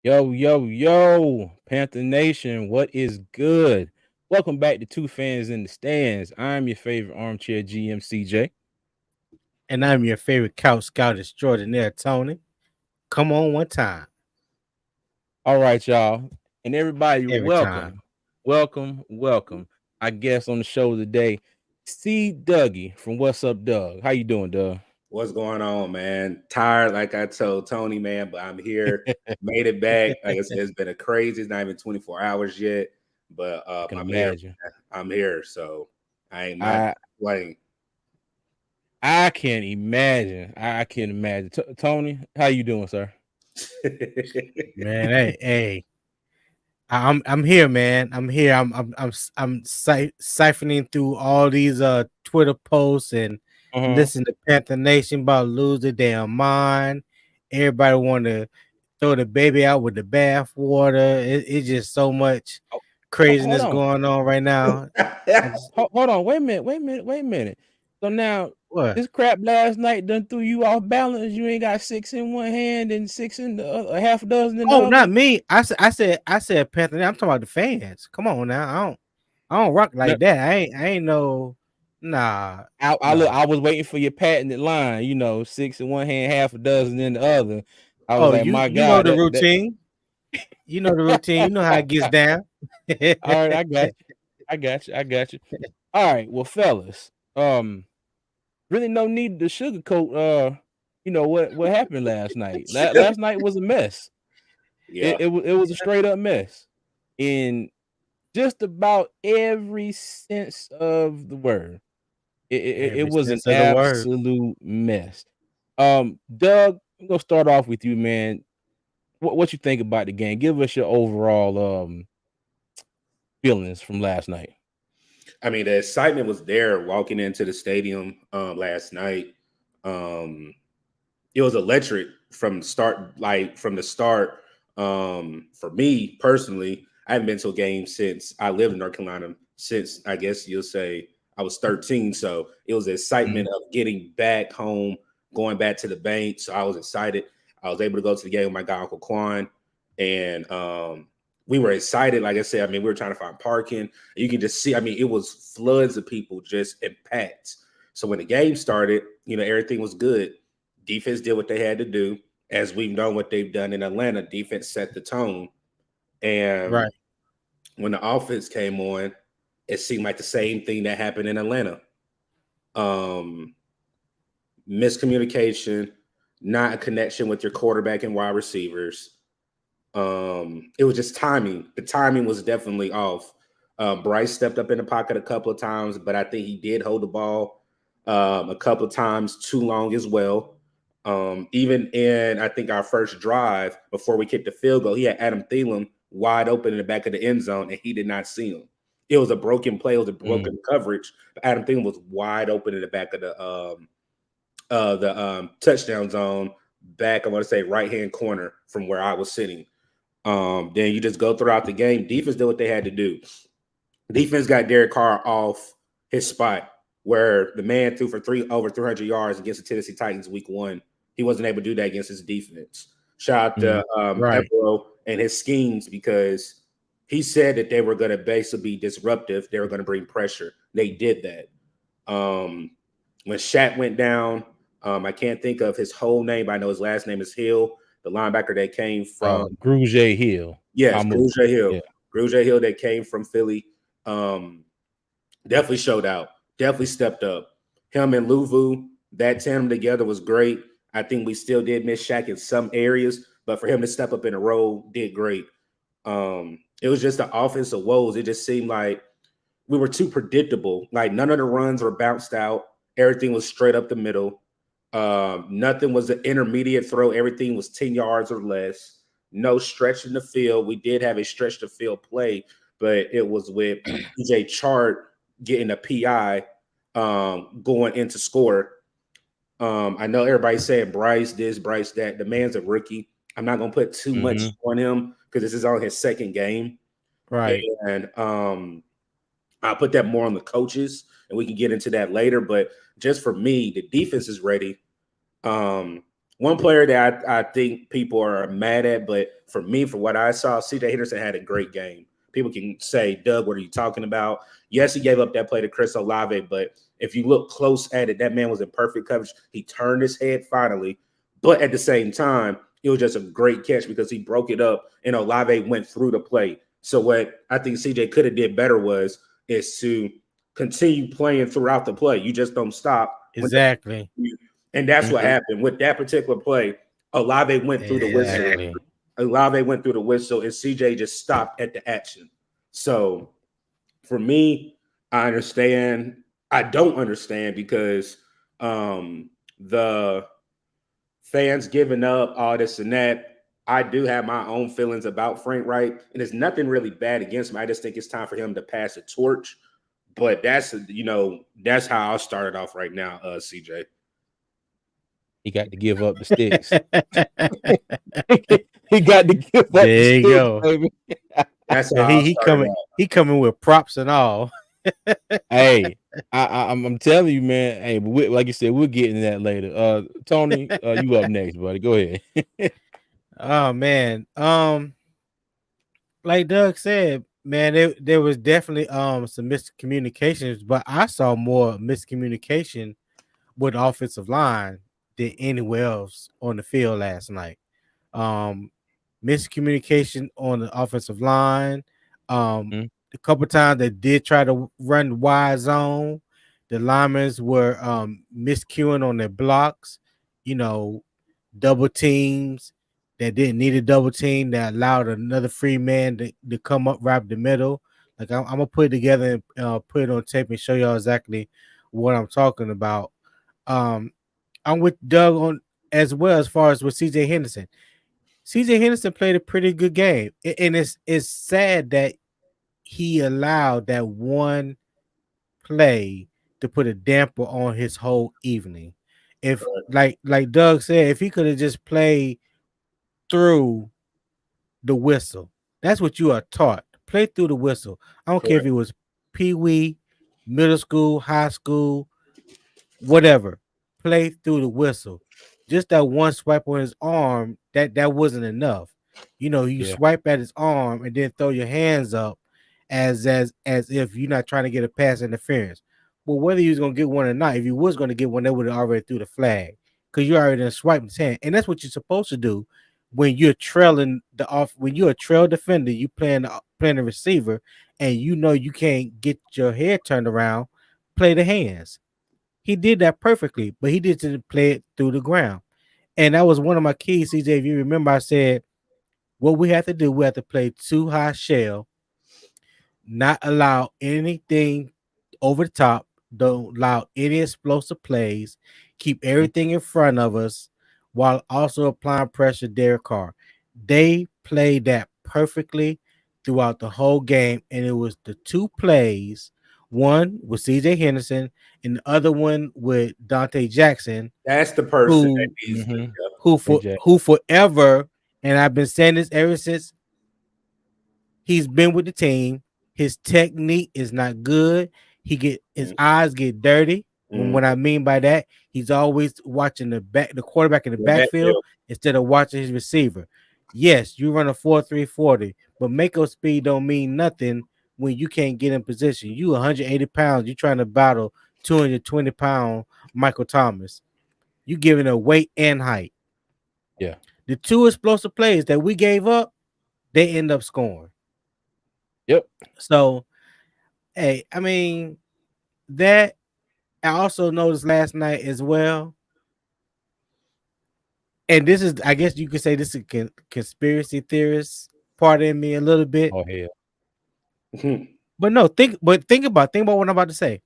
Yo, yo, yo, Panther Nation, what is good? Welcome back to Two Fans in the Stands. I'm your favorite armchair GM, CJ. And I'm your favorite couch scout extraordinaire, Tony. Come on one time, All right, y'all. And everybody, every time. welcome. I guess on the show today, Dougie from Wassup Doug. How you doing, Doug? What's going on, man? Tired, like I told Tony, man, but I'm here. Made it back. Like I said, it's been a crazy. It's not even 24 hours yet, but I can I'm here. imagine. Man. I'm here, so I ain't not I playing. I can imagine. I can imagine. Tony, how you doing, sir? Man, hey, I'm here, man. I'm here. I'm siphoning through all these Twitter posts and Uh-huh. listen to Panther Nation about to lose their damn mind. Everybody want to throw the baby out with the bath water. It's just so much Oh, hold craziness on. going on right now. I just, Hold on, wait a minute. So now what? this crap last night done threw you off balance. You ain't got six in one hand and six in the other, a half a dozen in the Oh, other. not me. I said Panther. I'm talking about the fans. Come on now. I don't rock No, like that. I ain't no nah nah. I was waiting for your patented line. Six in one hand, half a dozen in the other. I was Oh, like, you my you know God, the that. routine. You know the routine. You know how it gets down. All right, I got you. All right, well, fellas, really no need to sugarcoat. What happened last night. Last night was a mess. Yeah, It was a straight up mess in just about every sense of the word. It Every was an sense of the word. absolute mess. Doug, I'm gonna start off with you, man. What you think about the game? Give us your overall feelings from last night. I mean the excitement was there walking into the stadium last night. Um, it was electric from the start. Like from the start, for me personally, I haven't been to a game since I lived in North Carolina since I guess you'll say I was 13. So it was the Mhm. excitement of getting back home, going back to the bank. So I was excited. I was able to go to the game with my guy Uncle Quan, and we were excited. Like I said, I mean, we were trying to find parking. You can just see. I mean, it was floods of people just packed. So when the game started, everything was good. Defense did what they had to do. As we've known what they've done in Atlanta, defense set the tone. And Right. when the offense came on, it seemed like the same thing that happened in Atlanta. Um, Miscommunication, not a connection with your quarterback and wide receivers. It was just timing. The timing was definitely off. Bryce stepped up in the pocket a couple of times, but I think he did hold the ball a couple of times too long as well. Even in I think our first drive before we kicked the field goal, he had Adam Thielen wide open in the back of the end zone, and he did not see him. It was a broken play, it was a Mm. broken coverage. But Adam Thielen was wide open in the back of the touchdown zone, back I want to say right hand corner from where I was sitting. Then you just go throughout the game. Defense did what they had to do. Defense got Derek Carr off his spot where the man threw for over 300 yards against the Tennessee Titans week one. He wasn't able to do that against his defense. Shout out Mhm. to Right. Evero and his schemes because he said that they were going to basically be disruptive. They were going to bring pressure. They did that. Um, when Shaq went down, I can't think of his whole name, but I know his last name is Hill, the linebacker that came from Grugier Hill. yes, Hamu. Grugier Hill. Yeah. Grugier Hill that came from Philly. Um, definitely showed out. Definitely stepped up. Him and Luvu, that tandem together was great. I think we still did miss Shaq in some areas, but for him to step up in a role, did great. It was just the offensive woes. It just seemed like we were too predictable. Like none of the runs were bounced out. Everything was straight up the middle. Nothing was an intermediate throw. Everything was 10 yards or less. No stretch in the field. We did have a stretch the field play, but it was with DJ Chart getting a PI going into score. I know everybody's saying Bryce this, Bryce that. The man's a rookie. I'm not going to put too much Hmm. on him because this is on his second game. Right. And I'll put that more on the coaches, and we can get into that later. But just for me, the defense is ready. Um, One player that I think people are mad at, but for me, for what I saw, CJ Henderson had a great game. People can say, Doug, what are you talking about? Yes, he gave up that play to Chris Olave, but if you look close at it, that man was in perfect coverage. He turned his head finally, but at the same time, it was just a great catch because he broke it up and Olave went through the play. So what I think CJ could have did better is to continue playing throughout the play. You just don't stop. Exactly. And that's what happened with that particular play. Olave went through the whistle. Olave went through the whistle, and CJ just stopped at the action. So for me, I understand. I don't understand because the fans giving up all this and that. I do have my own feelings about Frank Wright, and there's nothing really bad against him. I just think it's time for him to pass the torch. But that's how I'll start it off right now, CJ. He got to give up the sticks. He got to give up There the you sticks, go. baby. That's how he coming with props and all. Hey, I'm telling you, man. Hey, but like you said, we'll get into that later. Tony, you up next, buddy. Go ahead. Oh man. Like Doug said, man, there was definitely some miscommunications, but I saw more miscommunication with the offensive line than anywhere else on the field last night. Miscommunication on the offensive line. A couple times they did try to run wide zone. The linemen were miscuing on their blocks, double teams that didn't need a double team that allowed another free man to come up right the middle. Like I'm gonna put it together and put it on tape and show y'all exactly what I'm talking about. I'm with Doug on as well as far as with CJ Henderson. CJ Henderson played a pretty good game, and it's sad that he allowed that one play to put a damper on his whole evening. If like Doug said, if he could have just played through the whistle, that's what you are taught. Play through the whistle. I don't care if it was pee-wee, middle school, high school, whatever. Play through the whistle. Just that one swipe on his arm, that wasn't enough. You swipe at his arm and then throw your hands up as if you're not trying to get a pass interference. Well, whether he was gonna get one or not, if he was gonna get one, they would have already threw the flag because you already done swiped his hand, and that's what you're supposed to do when you're trailing when you're a trail defender, you playing the receiver, and you can't get your head turned around. Play the hands. He did that perfectly, but he didn't play it through the ground. And that was one of my keys, CJ. If you remember, I said what we have to do, we have to play too high shell, not allow anything over the top, don't allow any explosive plays, keep everything in front of us while also applying pressure to Derek Carr. They played that perfectly throughout the whole game, and it was the two plays. One with CJ Henderson, and the other one with Dante Jackson. That's the person who forever, and I've been saying this ever since he's been with the team. His technique is not good. His eyes get dirty. What I mean by that, he's always watching the quarterback in the backfield instead of watching his receiver. Yes, you run a 4.3 40, but Mako speed don't mean nothing when you can't get in position. You 180 pounds, you're trying to battle 220-pound Michael Thomas. You giving a weight and height. Yeah. The two explosive plays that we gave up, they end up scoring. Yep. So, hey, I mean, that I also noticed last night as well. And this is, I guess you could say this is a conspiracy theorist part in me a little bit. Oh, hell. But no, think about what I'm about to say.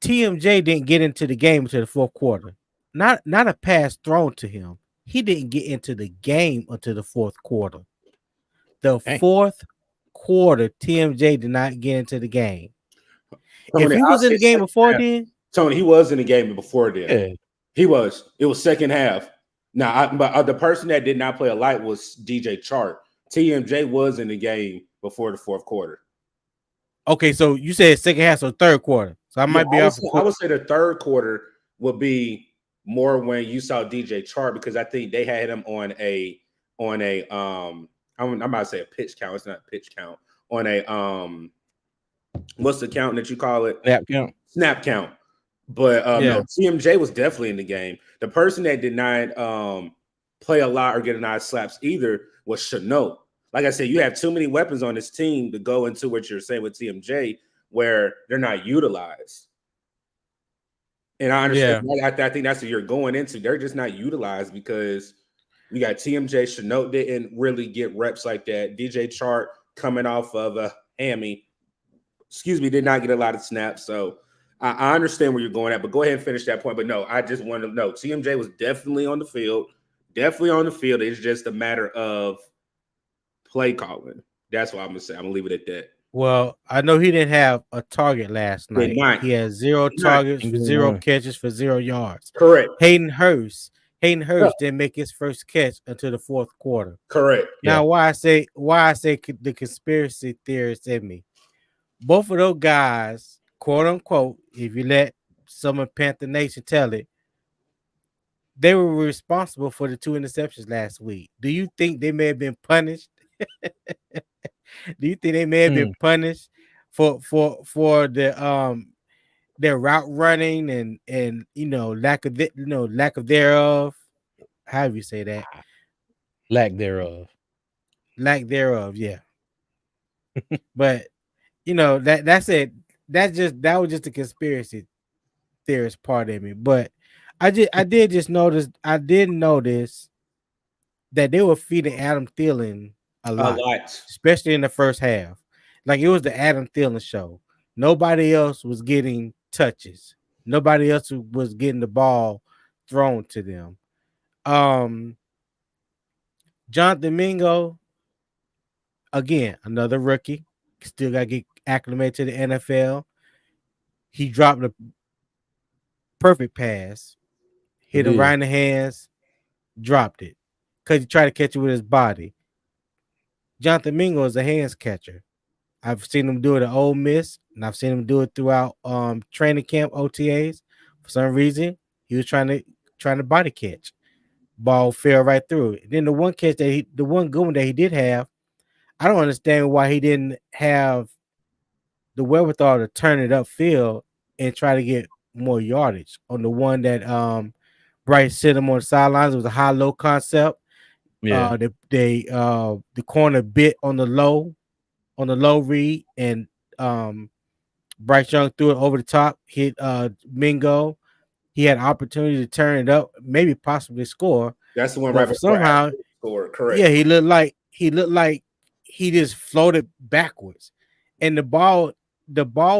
TMJ didn't get into the game until the fourth quarter. Not a pass thrown to him. He didn't get into the game until the fourth quarter. The fourth quarter, TMJ did not get into the game. Tony, if he was in the game before then, Tony, he was in the game before then. Yeah. He was. It was second half. Now, but the person that did not play a light was DJ Chark. TMJ was in the game before the fourth quarter. Okay, so you said second half, so third quarter. So I might be off. I would say the third quarter would be more when you saw DJ Chark, because I think they had him on a I'm about to say a pitch count. It's not a pitch count. On a what's the count that you call it? Snap count. But no, TMJ was definitely in the game. The person that did not play a lot or get a lot of slaps either was Chenault. Like I said, you have too many weapons on this team to go into what you're saying with TMJ, where they're not utilized. And I understand. I think that's what you're going into. They're just not utilized because we got TMJ. Chenault didn't really get reps like that. DJ Chark coming off of a hammy, did not get a lot of snaps. So I understand where you're going at, but go ahead and finish that point. But no, I just want to know TMJ was definitely on the field. Definitely on the field. It's just a matter of play calling. That's what I'm going to say. I'm going to leave it at that. Well, I know he didn't have a target last night. He had 0 targets, 0 catches for 0 yards. Correct. Hayden Hurst didn't make his first catch until the 4th quarter. Correct. Now, why I say the conspiracy theorist in me, both of those guys, quote unquote, if you let some of Panther Nation tell it, they were responsible for the 2 interceptions last week. Do you think they may have been punished? Do you think they may have been punished for the their route running and lack of thereof? How do you say that? Lack thereof. Yeah. But that's it. That was just a conspiracy theorist part of me. But I did notice that they were feeding Adam Thielen a lot, especially in the first half. Like it was the Adam Thielen show. Nobody else was getting touches. Nobody else was getting the ball thrown to them. Jonathan Mingo, again, another rookie. Still got to get acclimated to the NFL. He dropped a perfect pass, hit him right in the hands, dropped it because he tried to catch it with his body. Jonathan Mingo is a hands catcher. I've seen him do it at Ole Miss, and I've seen him do it throughout training camp OTAs. For some reason, he was trying to body catch. Ball fell right through it. Then the one catch the one good one that he did have, I don't understand why he didn't have the wherewithal to turn it upfield and try to get more yardage on the one that Bryce sent him on the sidelines. It was a high-low concept. Yeah, the corner bit on the low read, and Bryce Young threw it over the top, hit Mingo. He had an opportunity to turn it up, maybe possibly score. That's the one right before somehow scored. Correct. Yeah, he looked like he just floated backwards, and the ball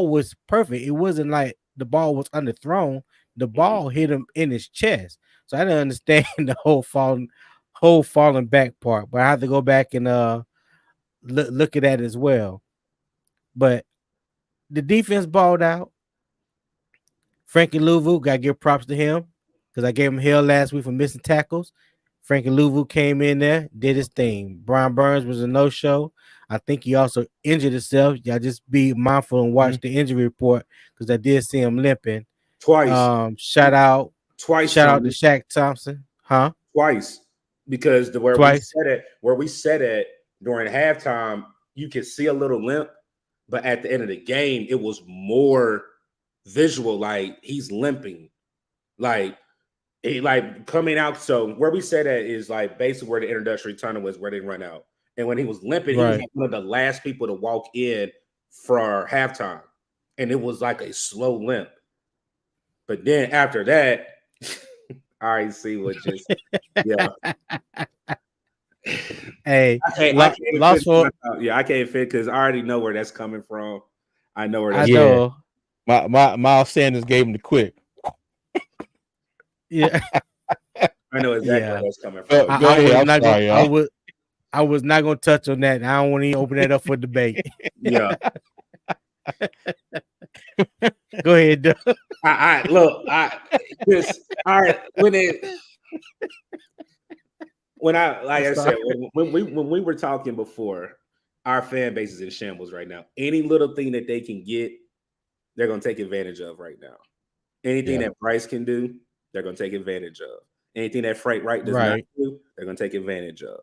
was perfect. It wasn't like the ball was underthrown. The ball hit him in his chest. So I didn't understand the whole falling back part, but I have to go back and look at that as well. But the defense balled out. Frankie Louvu, gotta give props to him because I gave him hell last week for missing tackles. Frankie Louvu came in there, did his thing. Brian Burns was a no-show. I think he also injured himself. Y'all just be mindful and watch the injury report because I did see him limping twice. Shout out to Shaq Thompson, huh? Twice, because where we said it during halftime, you could see a little limp, but at the end of the game, it was more visual. Like he's limping, like coming out. So where we said that is like basically where the introductory tunnel was, where they run out. And when he was limping, he was like one of the last people to walk in for halftime, and it was like a slow limp. But then after that, I already see what just Hey, I can't fit because I already know where that's coming from. I know where that's coming from. Miles Sanders gave him the quick. Yeah. I know exactly where that's coming from. I was not going to touch on that. I don't want to even open that up for debate. Yeah. Go ahead, Doug. When we were talking before, our fan base is in shambles right now. Any little thing that they can get, they're going to take advantage of right now. Anything that Bryce can do, they're going to take advantage of. Anything that Frank Wright does not Right. do, they're going to take advantage of.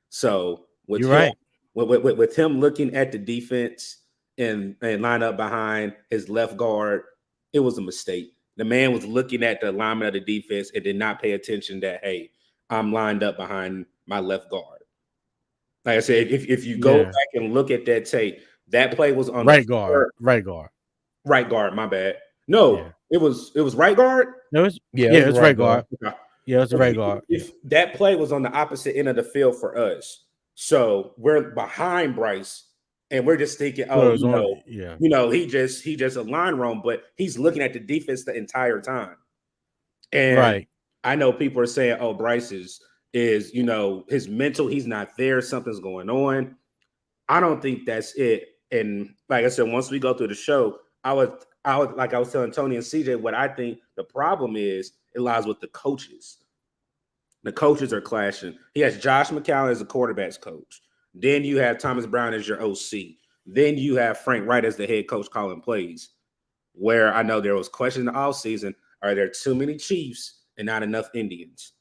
So with You're him, right. with him looking at the defense and line up behind his left guard, it was a mistake. The man was looking at the alignment of the defense and did not pay attention that, hey, I'm lined up behind my left guard. Like I said, if you go Yeah. back and look at that tape, that play was on Right the guard. Right guard. right guard. My bad. No, Yeah. it was right guard. It was, Yeah, yeah, it it was was right right guard. guard. Yeah, it was the right guard. If that play was on the opposite end of the field for us, so we're behind Bryce, and we're just thinking, So it oh, was on, yeah. he just aligned wrong, but he's looking at the defense the entire time. And Right. I know people are saying, oh, Bryce is his mental, he's not there, something's going on. I don't think that's it. And like I said, once we go through the show, I would like I was telling Tony and CJ, what I think the problem is, it lies with the coaches. The coaches are clashing. He has Josh McCown as a quarterback's coach. Then you have Thomas Brown as your OC. Then you have Frank Wright as the head coach calling plays. Where I know there was questions in the offseason, are there too many Chiefs and not enough Indians?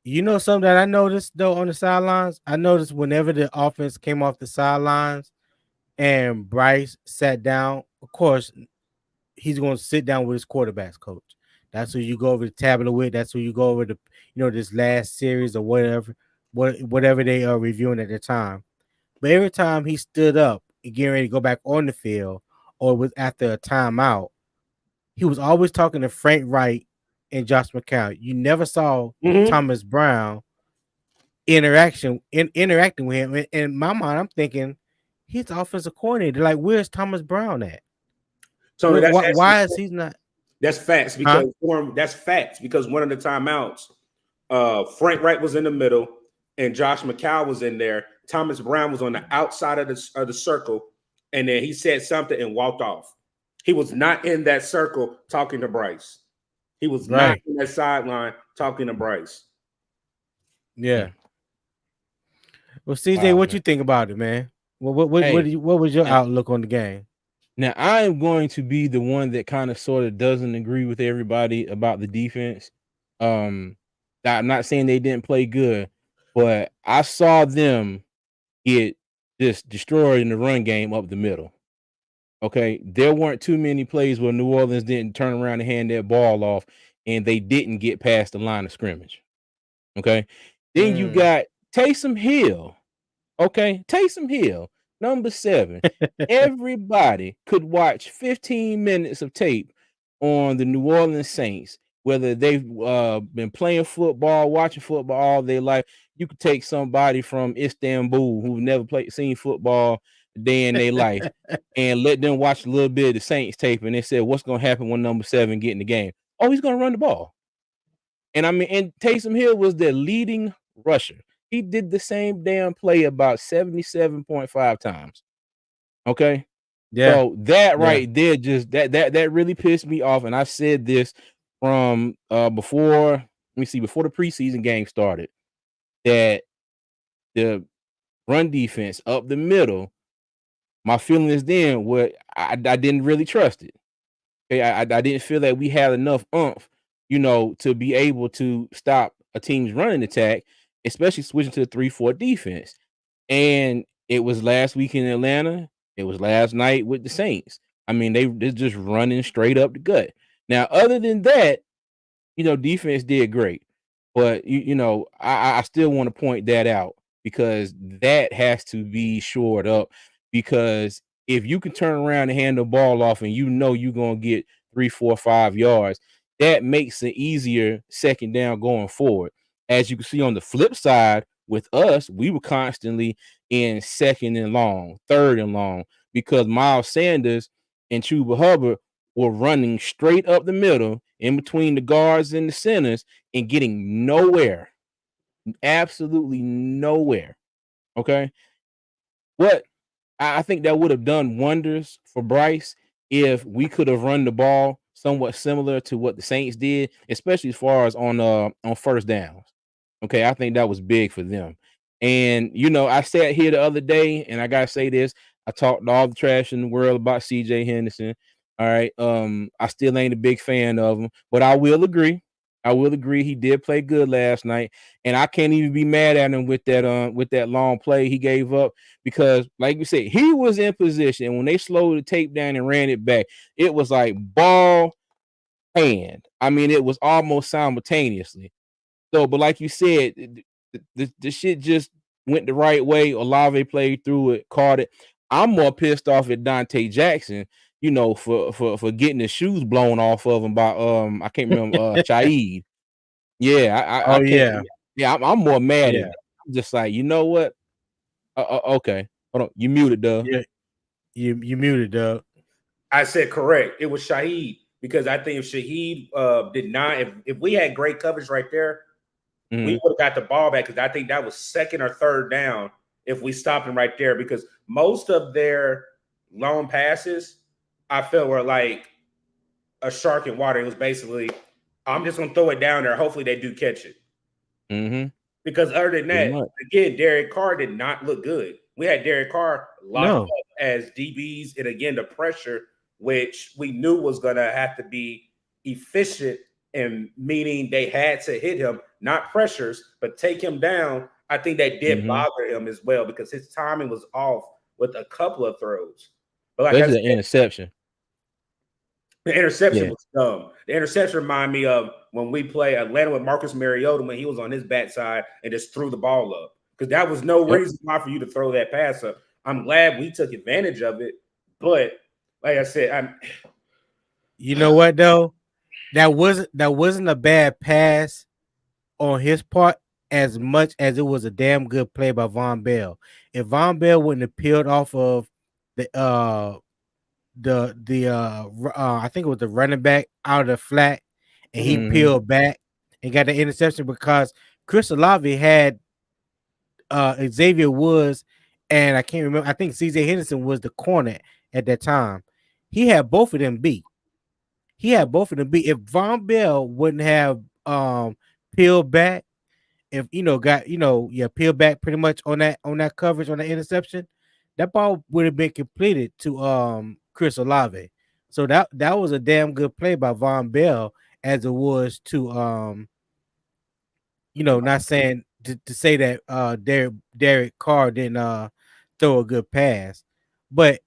You know something that I noticed though on the sidelines? I noticed whenever the offense came off the sidelines and Bryce sat down, of course, he's going to sit down with his quarterback's coach. That's who you go over the tablet with. That's who you go over this last series or whatever they are reviewing at the time. But every time he stood up and getting ready to go back on the field or was after a timeout, he was always talking to Frank Wright and Josh McCown. You never saw Thomas Brown interacting with him. In my mind, I'm thinking he's the offensive coordinator. Like, where's Thomas Brown at? So why is he not? That's facts because that's facts because one of the timeouts, Frank Wright was in the middle and Josh McCown was in there. Thomas Brown was on the outside of the circle, and then he said something and walked off. He was not in that circle talking to Bryce. He was not in that sideline talking to Bryce. Yeah. Well, CJ, what you think about it, man? What was your outlook on the game? Now, I am going to be the one that kind of sort of doesn't agree with everybody about the defense. I'm not saying they didn't play good, but I saw them get just destroyed in the run game up the middle. Okay, there weren't too many plays where New Orleans didn't turn around and hand that ball off, and they didn't get past the line of scrimmage. Okay, then you got Taysom Hill. Okay, Taysom Hill, number 7. Everybody could watch 15 minutes of tape on the New Orleans Saints, whether they've been playing football, watching football all their life. You could take somebody from Istanbul who've never seen football a day in their life and let them watch a little bit of the Saints tape, and they said, what's going to happen when number 7 get in the game? Oh, he's going to run the ball. And I mean, and Taysom Hill was their leading rusher. He did the same damn play about 77.5 times. Okay. Yeah. So that right there, just that really pissed me off. And I said this from before the preseason game started, that the run defense up the middle, my feelings then were I didn't really trust it. Okay, I didn't feel that we had enough oomph, to be able to stop a team's running attack, especially switching to the 3-4 defense. And it was last week in Atlanta. It was last night with the Saints. I mean, they're just running straight up the gut. Now, other than that, defense did great. But, I still want to point that out because that has to be shored up. Because if you can turn around and hand the ball off and you're going to get 3, 4, 5 yards, that makes it easier second down going forward. As you can see on the flip side, with us, we were constantly in second and long, third and long, because Miles Sanders and Chuba Hubbard were running straight up the middle in between the guards and the centers and getting nowhere. Absolutely nowhere. Okay. What I think that would have done wonders for Bryce if we could have run the ball somewhat similar to what the Saints did, especially as far as on first downs. Okay, I think that was big for them. And, I sat here the other day, and I got to say this. I talked all the trash in the world about C.J. Henderson. All right. I still ain't a big fan of him, but I will agree. I will agree he did play good last night, and I can't even be mad at him with that long play he gave up because, like you said, he was in position. And when they slowed the tape down and ran it back, it was like ball hand. I mean, it was almost simultaneously. So, but like you said, the shit just went the right way. Olave played through it, caught it. I'm more pissed off at Dante Jackson, for getting his shoes blown off of him by I can't remember Shaid. Yeah, I Oh can't. yeah, Yeah, I'm more mad at yeah, that. I'm just like, you know what? Okay, hold on. You muted, Doug. yeah. You muted, Doug. I said correct. It was Shaheed because I think if Shaheed did not, if we had great coverage right there, we would have got the ball back because I think that was second or third down if we stopped him right there because most of their long passes I felt were like a shark in water. It was basically, I'm just gonna throw it down there. Hopefully they do catch it. Because other than Pretty that, much. again, Derek Carr did not look good. We had Derek Carr locked No. up as DBs, and again, the pressure, which we knew was gonna have to be efficient, and meaning they had to hit him, not pressures, but take him down. I think that did bother him as well because his timing was off with a couple of throws. But like I Especially said, the interception. the interception Yeah. was dumb. The interception reminded me of when we play Atlanta with Marcus Mariota when he was on his backside and just threw the ball up. Because that was no reason why for you to throw that pass up. I'm glad we took advantage of it. But like I said, You know what though? That wasn't a bad pass on his part as much as it was a damn good play by Von Bell. If Von Bell wouldn't have peeled off of the I think it was the running back out of the flat and he peeled back and got the interception because Chris Olave had Xavier Woods and I can't remember. I think CJ Henderson was the corner at that time. He had both of them beat. If Von Bell wouldn't have peeled back, if peeled back pretty much on that coverage on the interception, that ball would have been completed to Chris Olave. So that was a damn good play by Von Bell as it was to not saying to say that Derek Carr didn't throw a good pass, but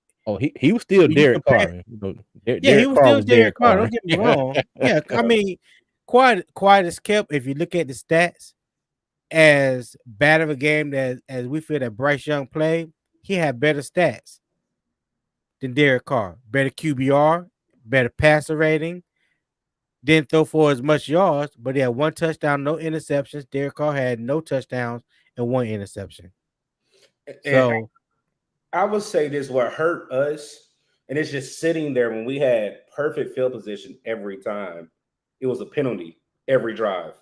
He was still when you Derek compare, Carr. yeah, he Derek was Carr still was Derek Derek Carr. Carr. Don't get me wrong. Yeah, I mean, quiet as kept. If you look at the stats, as bad of a game as we feel that Bryce Young played, he had better stats than Derek Carr. Better QBR, better passer rating. Didn't throw for as much yards, but he had one touchdown, no interceptions. Derek Carr had no touchdowns and one interception. and So I would say this: what hurt us, and it's just sitting there when we had perfect field position every time. It was a penalty every drive.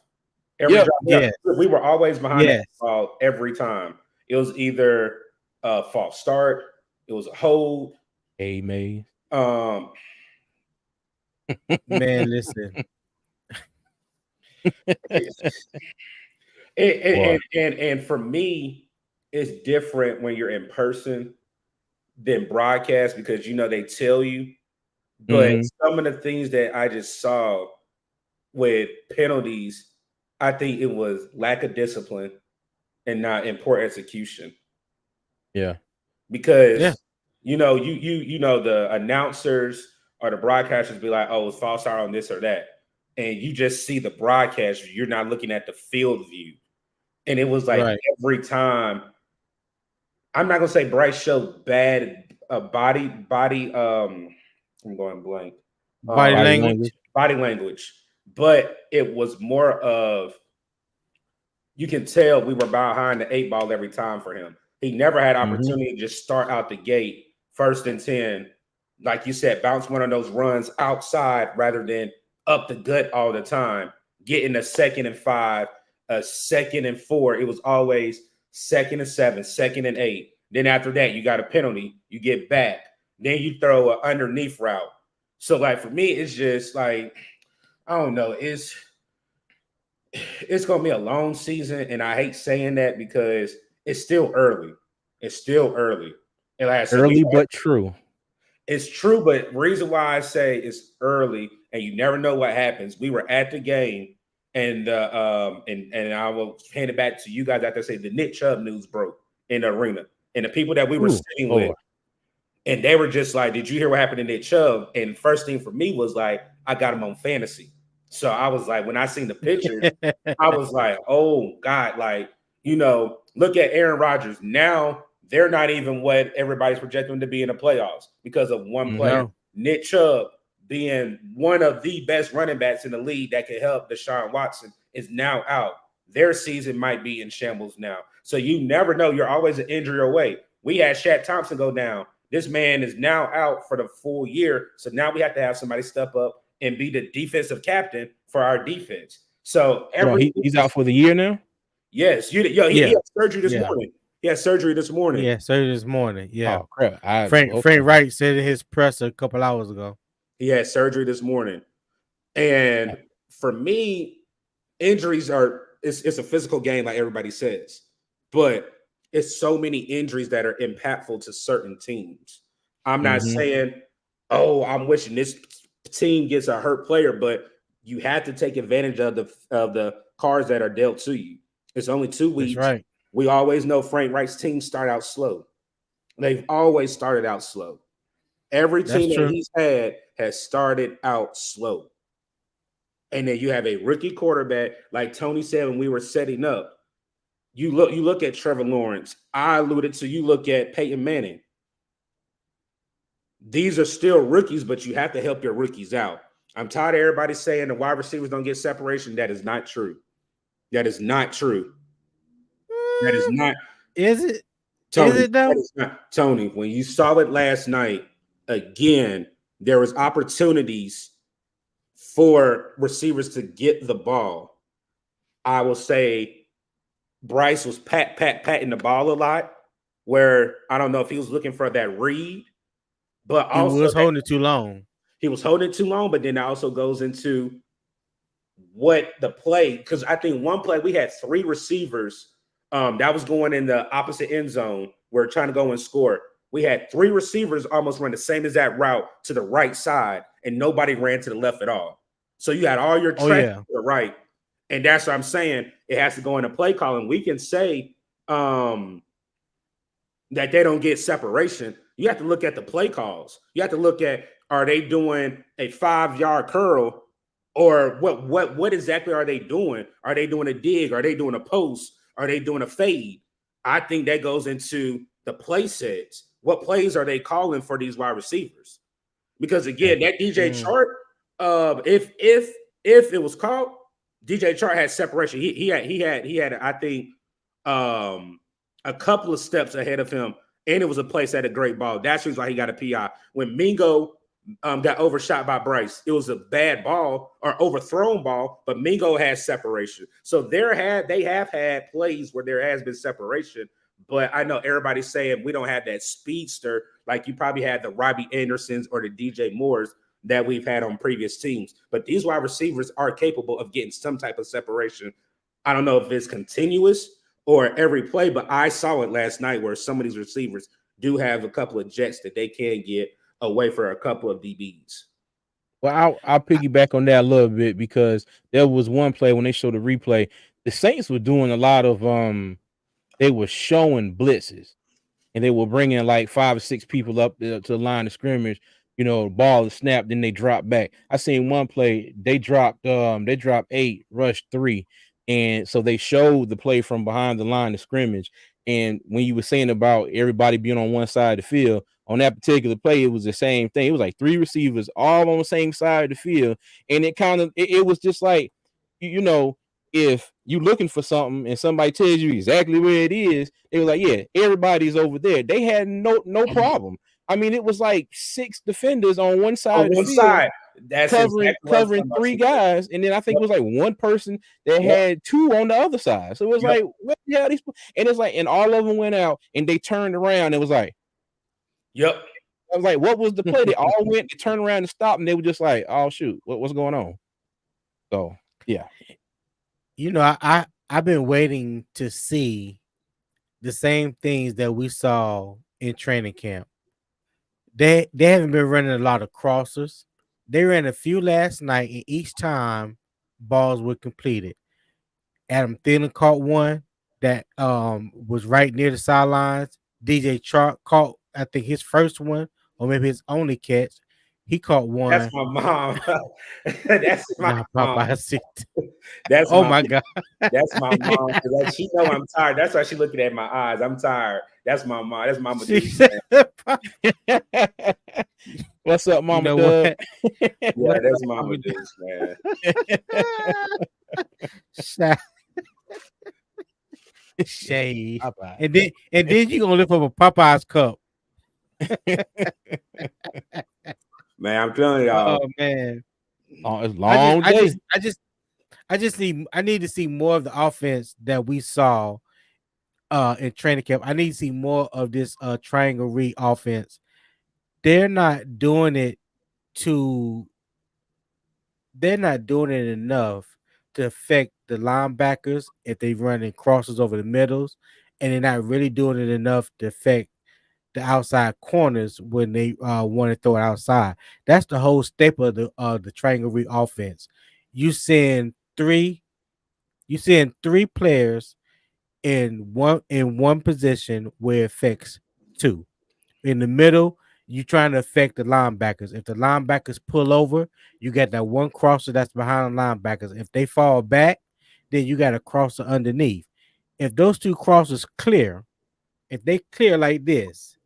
Every Yep. drive, yeah, we were always behind that yes. ball every time. It was either a false start, it was a hold. Hey, May. Man, listen. And for me, it's different when you're in person than broadcast because they tell you. But some of the things that I just saw with penalties, I think it was lack of discipline and not in poor execution. Yeah. Because the announcers or the broadcasters be like, oh, it's false start on this or that. And you just see the broadcast, you're not looking at the field view. And it was like every time. I'm not gonna say Bryce showed bad body. I'm going blank. Body language. Body language, but it was more of you can tell we were behind the 8 ball every time for him. He never had opportunity to just start out the gate 1st and 10, like you said, bounce one of those runs outside rather than up the gut all the time. Getting a 2nd and 5, a 2nd and 4. It was always 2nd and 7, 2nd and 8. Then after that, you got a penalty. You get back. Then you throw an underneath route. So like for me, it's just like I don't know. It's gonna be a long season, and I hate saying that because it's still early. It's still early. And like I said, Early but true. It's true, but reason why I say it's early and you never know what happens. We were at the game, and I will hand it back to you guys after I say the Nick Chubb news broke in the arena, and the people that we were sitting with, and they were just like, "Did you hear what happened to Nick Chubb?" And first thing for me was like, I got him on fantasy, so I was like, when I seen the pictures, I was like, "Oh God!" Like, look at Aaron Rodgers now. They're not even what everybody's projecting to be in the playoffs because of one player. No. Nick Chubb, being one of the best running backs in the league that could help Deshaun Watson, is now out. Their season might be in shambles now. So you never know. You're always an injury away. We had Shaq Thompson go down. This man is now out for the full year. So now we have to have somebody step up and be the defensive captain for our defense. So he's out for the year now? Yes. He had surgery this morning. He had surgery this morning. Yeah, surgery this morning. Yeah. Oh, crap. Frank Wright said in his presser a couple hours ago. He had surgery this morning. And for me, injuries it's a physical game, like everybody says. But it's so many injuries that are impactful to certain teams. I'm not saying, I'm wishing this team gets a hurt player, but you have to take advantage of the cards that are dealt to you. It's only 2 weeks. That's right. We always know Frank Wright's teams start out slow. They've always started out slow. Every team that he's had has started out slow. And then you have a rookie quarterback, like Tony said when we were setting up. You look at Trevor Lawrence. I alluded to, you look at Peyton Manning. These are still rookies, but you have to help your rookies out. I'm tired of everybody saying the wide receivers don't get separation. That is not true. That is not true. That is not. Is it? Tony, is it though? That is not. Tony, when you saw it last night, again, there was opportunities for receivers to get the ball. I will say Bryce was patting the ball a lot, where I don't know if he was looking for that read, but also he was holding it too long. He was holding it too long, but then that also goes into what the play, because I think one play we had 3 receivers that was going in the opposite end zone. We're trying to go and score. We had 3 receivers almost run the same exact route to the right side, and nobody ran to the left at all. So you had all your track to the right. And that's what I'm saying. It has to go into play calling. We can say that they don't get separation. You have to look at the play calls. You have to look at, are they doing a 5-yard curl, or what exactly are they doing? Are they doing a dig? Are they doing a post? Are they doing a fade? I think that goes into the play sets. What plays are they calling for these wide receivers? Because again, that DJ Chark, if it was called, DJ Chark had separation. He had I think a couple of steps ahead of him, and it was a place at a great ball. That's the reason why he got a PI. When Mingo got overshot by Bryce, it was a bad ball or overthrown ball, but Mingo has separation. So they have had plays where there has been separation, but I know everybody's saying we don't have that speedster like you probably had the Robbie Andersons or the DJ Moores that we've had on previous teams. But these wide receivers are capable of getting some type of separation. I don't know if it's continuous or every play, but I saw it last night where some of these receivers do have a couple of jets that they can get away for a couple of DBs. Well, I'll piggyback on that a little bit, because there was one play when they showed the replay. The Saints were doing a lot of they were showing blitzes, and they were bringing like 5 or 6 people up to the line of scrimmage. Ball is snapped, then they drop back. I seen one play, they dropped 8, rushed 3. And so they showed the play from behind the line of scrimmage. And when you were saying about everybody being on one side of the field, on that particular play, it was the same thing. It was like 3 receivers all on the same side of the field. And it was just like, if you're looking for something and somebody tells you exactly where it is, they were like, yeah, everybody's over there. They had no problem. I mean, it was like 6 defenders on one side of the field. That's covering 3 guys, and then I think it was like 1 person that had 2 on the other side. So it was like, what the hell? And it's like, and all of them went out, and they turned around. And it was like, I was like, what was the play? They all went to turn around and stop, and they were just like, oh shoot, what's going on? So yeah, I've been waiting to see the same things that we saw in training camp. They haven't been running a lot of crossers. They ran a few last night, and each time balls were completed. Adam Thielen caught one that was right near the sidelines. DJ Chark caught, I think, his first one, or maybe his only catch. He caught That's one. my mom. That's my Nah, mom. Popeye seat. That's Oh my my god. that's my mom. Because she know I'm tired. That's why she looking at my eyes. I'm tired. That's my mom. That's Mama She Deuce, said, man. What's up, you Mama know Doug? what? Yeah, What's that's up, Mama Mama Deuce, man. Shade. Popeye. And then you gonna lift up a Popeye's cup. Man, I'm telling y'all. Oh man. Oh, it's a I just long I day. just I just I need to see more of the offense that we saw in training camp. I need to see more of this triangle read offense. They're not doing it to they're not doing it enough to affect the linebackers if they run in crosses over the middles, and they're not really doing it enough to affect the outside corners when they want to throw it outside. That's the whole staple of the triangle read offense. You send three, you send three players in one position where it affects two. In the middle, you trying to affect the linebackers. If the linebackers pull over, you got that one crosser that's behind the linebackers. If they fall back, then you got a crosser underneath. If those two crossers clear, if they clear like this,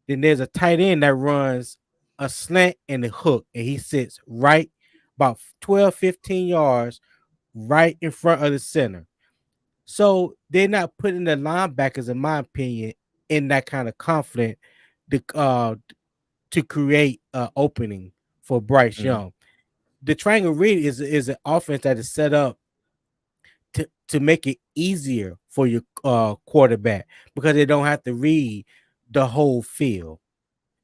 then there's a tight end that runs a slant and a hook, and he sits right about 12, 15 yards right in front of the center. So they're not putting the linebackers, in my opinion, in that kind of confidence to create an opening for Bryce Mhm. Young. The triangle read is an offense that is set up to make it easier for your quarterback because they don't have to read the whole field.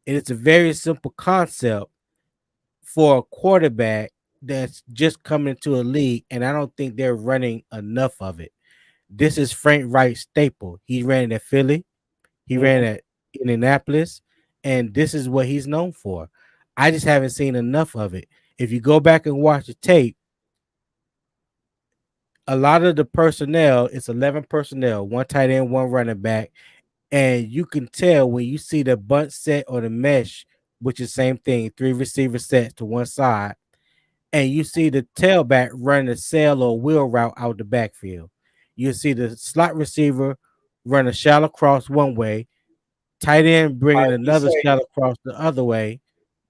And it's a very simple concept for a quarterback that's just coming to a league, and I don't think they're running enough of it. This is Frank Wright's staple. He ran at Philly, he ran Mhm. at Indianapolis, and this is what he's known for. I just haven't seen enough of it. If you go back and watch the tape, a lot of the personnel, it's 11 personnel, one tight end, one running back, and you can tell when you see the bunt set or the mesh, which is same thing, three receiver sets to one side, and you see the tailback run a sail or wheel route out the backfield. You see the slot receiver run a shallow cross one way, tight end All bringing right, you another say shallow cross the other way.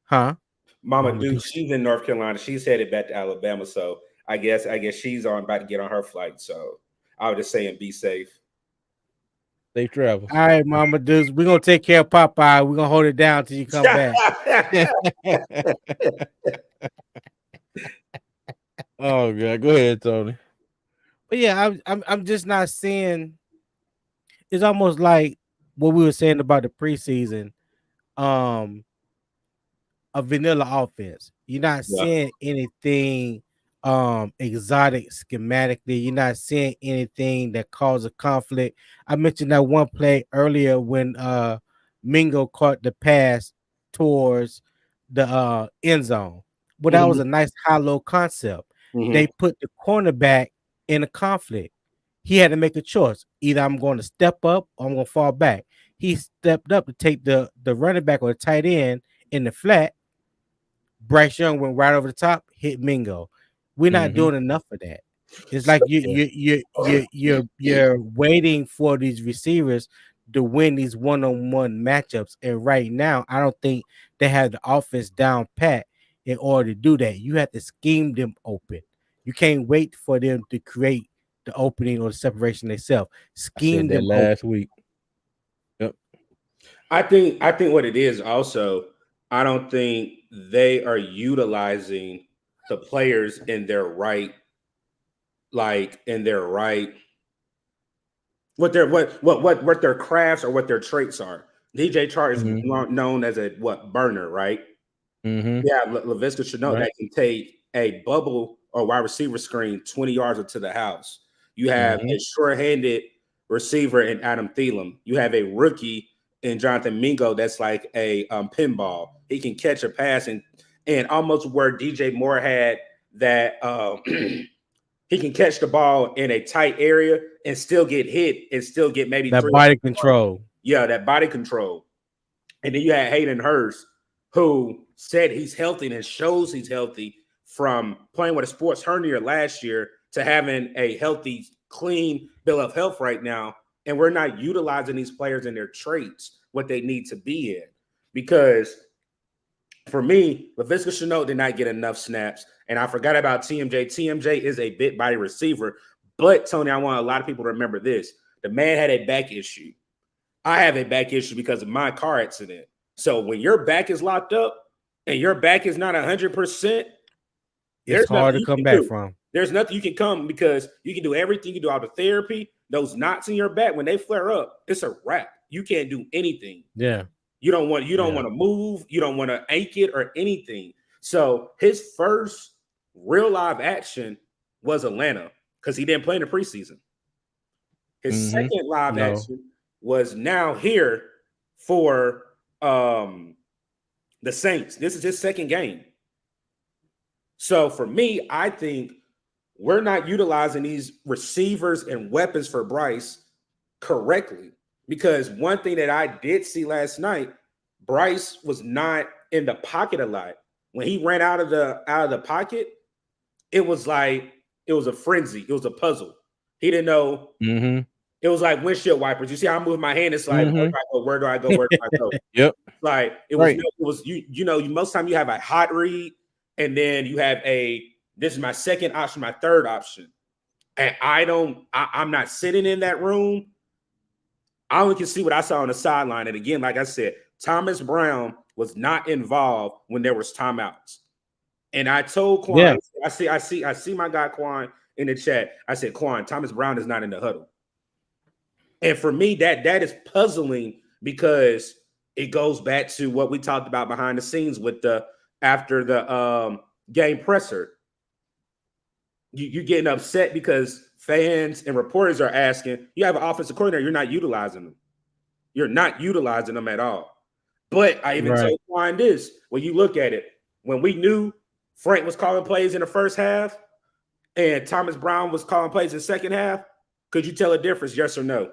Huh? Mama Mama Duke, do. she's in North Carolina. She's headed back to Alabama. So I guess she's on about to get on her flight. So I was just saying be safe. Safe travels. All right, Mama Deuce. We're gonna take care of Popeye. We're gonna hold it down till you come back. Oh god, go ahead, Tony. But yeah, I'm just not seeing. It's almost like what we were saying about the preseason. Um, a vanilla offense. You're not Yeah. seeing anything exotic schematically. You're not seeing anything that causes conflict. I mentioned that one play earlier when Mingo caught the pass towards the end zone. Well, that was Mhm. a nice high-low concept. They Mhm. put the cornerback in a conflict. He had to make a choice. Either I'm going to step up or I'm going to fall back. He stepped up to take the running back or the tight end in the flat. Bryce Young went right over the top, hit Mingo. We're not Mhm. doing enough of that. It's So like you Yeah. you you you you're waiting for these receivers to win these one-on-one matchups. And right now, I don't think they have the offense down pat in order to do that. You have to scheme them open. You can't wait for them to create the opening or the separation themselves. I said Scheme that them open. last week. Yep. I think what it is also, I don't think they are utilizing the players in their right, like in their right, what their crafts or what their traits are. DJ Chark is Mhm. known as a what burner, right? Mhm. Yeah, Laviska should know Right. that can take a bubble or wide receiver screen 20 yards into the house. You have Mhm. a sure-handed receiver in Adam Thielen. You have a rookie in Jonathan Mingo that's like a pinball. He can catch a pass and almost where DJ Moore had that he can catch the ball in a tight area and still get hit and still get maybe that body control. Yeah, that body control. And then you had Hayden Hurst, who said he's healthy and shows he's healthy from playing with a sports hernia last year to having a healthy, clean bill of health right now. And we're not utilizing these players in their traits, what they need to be in. Because for me, Laviska Shenault did not get enough snaps. And I forgot about TMJ. TMJ is a bit body receiver. But, Tony, I want a lot of people to remember this. The man had a back issue. I have a back issue because of my car accident. So when your back is locked up and your back is not 100%, it's hard to come back from. There's nothing you can come because you can do everything. You can do all the therapy. Those knots in your back, when they flare up, it's a wrap. You can't do anything. Yeah. You don't want to move. You don't want to ache it or anything. So his first real live action was Atlanta because he didn't play in the preseason. His second live action was now here for the Saints. This is his second game. So for me, I think we're not utilizing these receivers and weapons for Bryce correctly. Because one thing that I did see last night, Bryce was not in the pocket a lot. When he ran out of the pocket, it was like it was a frenzy. It was a puzzle. He didn't know. It was like windshield wipers. You see how I move my hand? It's like, where do I go? Where do I go? Yep. Like it was. Right. It was most time you have a hot read, and then you have this is my second option, my third option, and I'm not sitting in that room. I only can see what I saw on the sideline. And again, like I said, Thomas Brown was not involved when there was timeouts. And I told Quan, I see my guy Quan in the chat. I said, Quan, Thomas Brown is not in the huddle. And for me, that is puzzling because it goes back to what we talked about behind the scenes with after the game presser. You're getting upset because fans and reporters are asking, you have an offensive coordinator, you're not utilizing them. You're not utilizing them at all. But I even told Quan this, when you look at it, when we knew Frank was calling plays in the first half and Thomas Brown was calling plays in the second half, could you tell a difference, yes or no?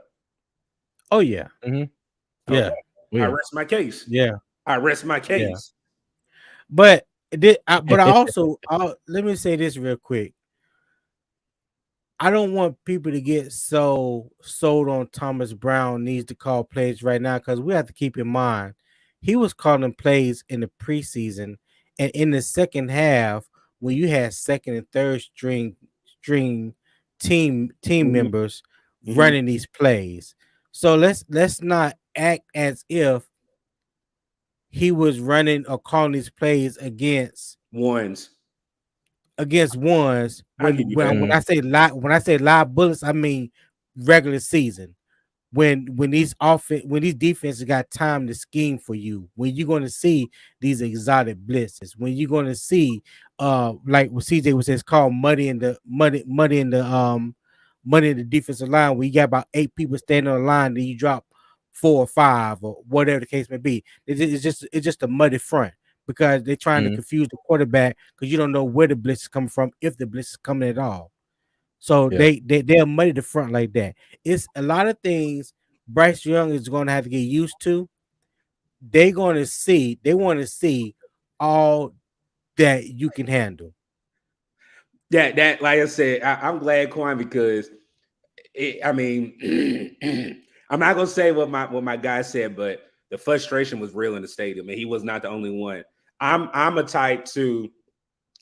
Oh, yeah. Okay. Yeah. I rest my case. Yeah. I rest my case. Yeah. But I also, let me say this real quick. I don't want people to get so sold on Thomas Brown needs to call plays right now because we have to keep in mind he was calling plays in the preseason and in the second half when you had second and third string team members running these plays. So let's not act as if he was running or calling these plays against ones. When I say live bullets, I mean regular season. When these defenses got time to scheme for you, when you're going to see these exotic blitzes, when you're going to see like what CJ was saying, it's called muddy in the defensive line, where you got about 8 people standing on the line, then you drop 4 or 5 or whatever the case may be. It's just a muddy front. Because they're trying to confuse the quarterback because you don't know where the blitz is coming from, if the blitz is coming at all. So they'll muddy the front like that. It's a lot of things Bryce Young is going to have to get used to. They want to see all that you can handle. That like I said, I'm glad, Quan, because I'm not gonna say what my guy said, but the frustration was real in the stadium, and he was not the only one. I'm a type to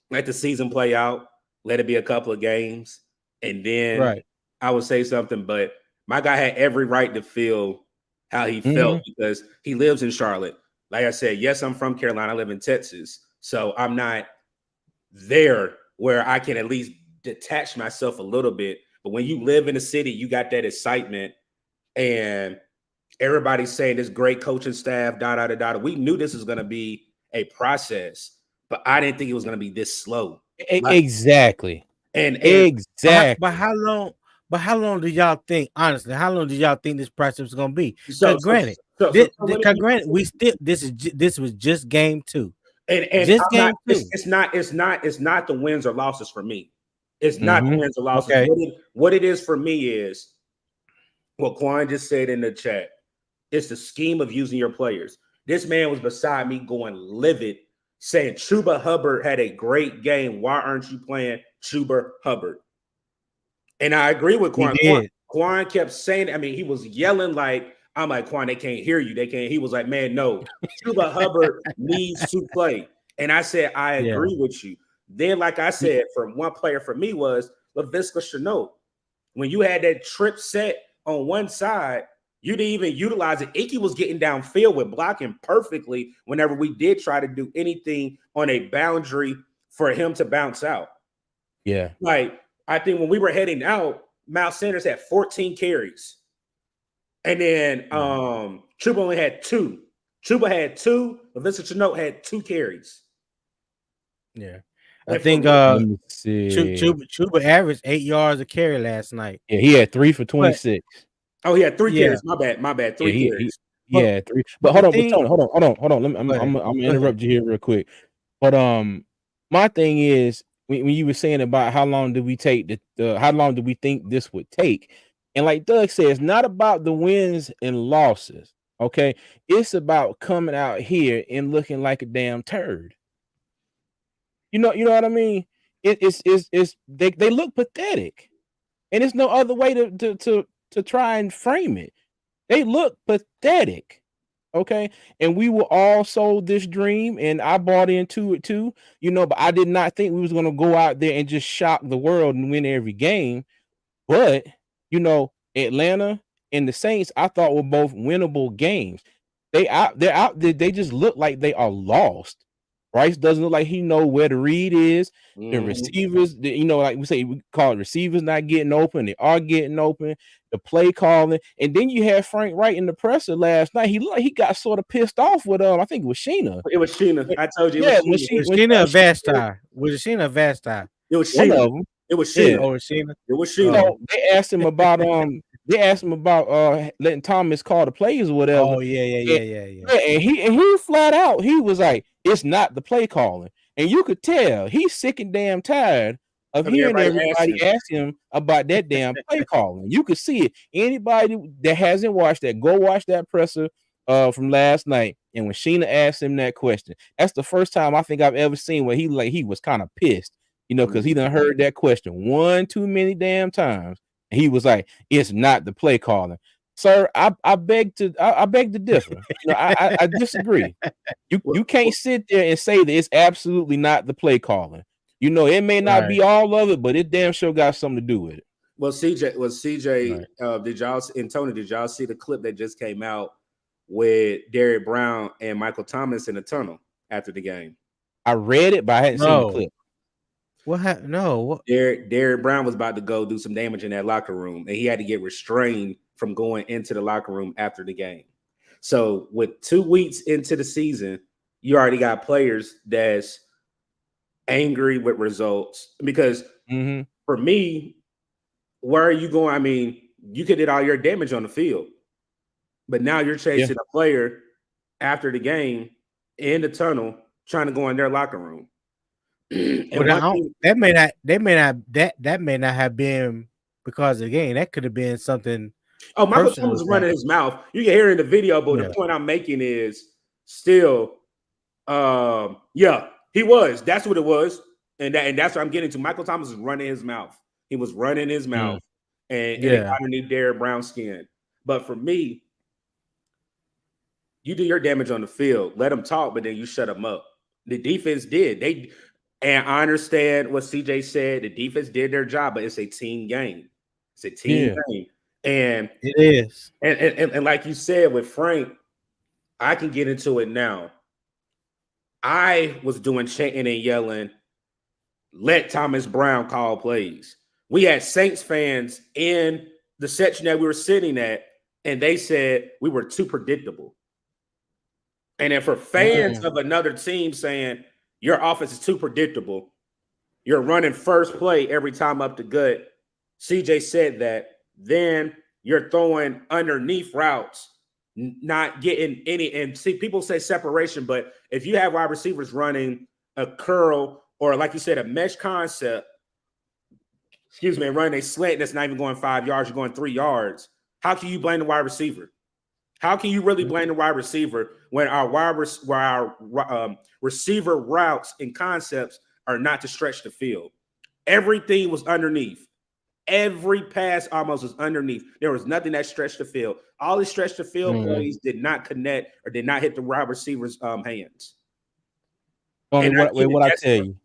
let the season play out, let it be a couple of games, and then I would say something. But my guy had every right to feel how he felt because he lives in Charlotte. Like I said, yes, I'm from Carolina. I live in Texas, so I'm not there where I can at least detach myself a little bit. But when you live in a city, you got that excitement, and everybody's saying this great coaching staff, We knew this was going to be a process, but I didn't think it was going to be this slow. Exactly. Exactly. But how long do y'all think, honestly, this process was going to be? So granted, Granted, this was just game 2. And just I'm not, game 2. it's not the wins or losses for me. It's not the wins or losses. Okay. What it is for me is what Quan just said in the chat. It's the scheme of using your players. This man was beside me going livid, saying Chuba Hubbard had a great game. Why aren't you playing Chuba Hubbard? And I agree with Quan. Quan kept saying, I mean, he was yelling like, I'm like, Quan, they can't hear you. They can't. He was like, man, no, Chuba Hubbard needs to play. And I said, I agree with you. Then, like I said, for one player for me was Laviska Shenault. When you had that trip set on one side, you didn't even utilize it. Icky was getting downfield with blocking perfectly whenever we did try to do anything on a boundary for him to bounce out. Yeah. Like, I think when we were heading out, Miles Sanders had 14 carries. And then Chuba only had 2. Chuba had 2. Laviska Shenault had 2 carries. Yeah. I think Chuba averaged 8 yards a carry last night. Yeah, he had 3 for 26. He had 3 carries. My bad. 3 carries. Yeah, 3. But hold on, Tony, hold on. I'm gonna interrupt you here real quick. But my thing is when you were saying about how long did we take how long did we think this would take? And like Doug said, it's not about the wins and losses. Okay, it's about coming out here and looking like a damn turd. You know what I mean? It's they look pathetic, and there's no other way to try and frame it. They look pathetic. Okay, and we were all sold this dream, and I bought into it too. But I did not think we was gonna go out there and just shock the world and win every game. But Atlanta and the Saints, I thought were both winnable games. They're out there. They just look like they are lost. Bryce doesn't look like he know where the read is. The receivers, like we say, we call it receivers not getting open. They are getting open. The play calling, and then you had Frank Wright in the presser last night. He got sort of pissed off with I think it was Sheena. It was Sheena. I told you. It was Sheena Vasti. Was it Sheena Vasti? It was Sheena. One of them. It was Sheena. Yeah. Oh, it was Sheena. It was Sheena. So they asked him about letting Thomas call the plays or whatever. Oh yeah. And he flat out, he was like, it's not the play calling. And you could tell he's sick and damn tired of hearing everybody ask him about that damn play calling. You could see it. Anybody that hasn't watched that, go watch that presser from last night. And when Sheena asked him that question, that's the first time I think I've ever seen where he was kind of pissed, because he done heard that question one too many damn times. And he was like, it's not the play calling. Sir, I beg to differ. I disagree. You can't sit there and say that it's absolutely not the play calling. It may not be all of it, but it damn sure got something to do with it. Well, CJ, did y'all and Tony, did y'all see the clip that just came out with Derrick Brown and Michael Thomas in the tunnel after the game? I read it, but I hadn't seen the clip. What happened? No. Derrick Brown was about to go do some damage in that locker room, and he had to get restrained from going into the locker room after the game. So with 2 weeks into the season, you already got players that's angry with results. Because for me, where are you going? I mean, you could did all your damage on the field, but now you're chasing a player after the game in the tunnel trying to go in their locker room. That may not have been because of the game. That could have been something. Oh, Michael Thomas was running his mouth. You can hear it in the video, but the point I'm making is still, he was. That's what it was, and that's what I'm getting to. Michael Thomas was running his mouth. He was running his mouth, and underneath Derrick Brown's skin. But for me, you do your damage on the field. Let them talk, but then you shut them up. The defense did. And I understand what CJ said. The defense did their job, but it's a team game. It's a team game. And it is. And like you said with Frank, I can get into it now. I was doing chanting and yelling, let Thomas Brown call plays. We had Saints fans in the section that we were sitting at, and they said we were too predictable. And then for fans of another team saying, your offense is too predictable, you're running first play every time up the gut, CJ said that, then you're throwing underneath routes not getting any. And see, people say separation, but if you have wide receivers running a curl or, like you said, a mesh concept, excuse me, and running a slant that's not even going 5 yards, you're going 3 yards. How can you blame the wide receiver? How can you really blame the wide receiver when our receiver routes and concepts are not to stretch the field? Everything was underneath. Every pass almost was underneath. There was nothing that stretched the field. All these stretched the field plays did not connect or did not hit the wide receiver's hands. Tony, what I tell you.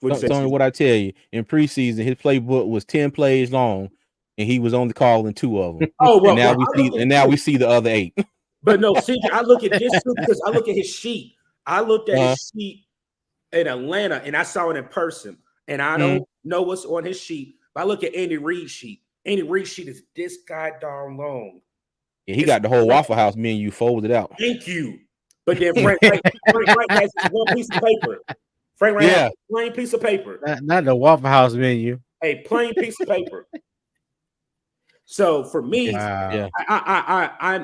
Tony, what I tell you, in preseason, his playbook was 10 plays long, and he was only calling 2 of them. Oh, well, and now we see the other 8. But no, see, I look at this too because I look at his sheet. I looked at his sheet in Atlanta, and I saw it in person. And I don't know what's on his sheet, but I look at Andy Reid's sheet. Andy Reid's sheet is this goddamn long. Yeah, he got the whole Waffle House menu folded out. Thank you. But then Frank Wright has one piece of paper. Frank Wright has a plain piece of paper. Not the Waffle House menu. A plain piece of paper. So for me, I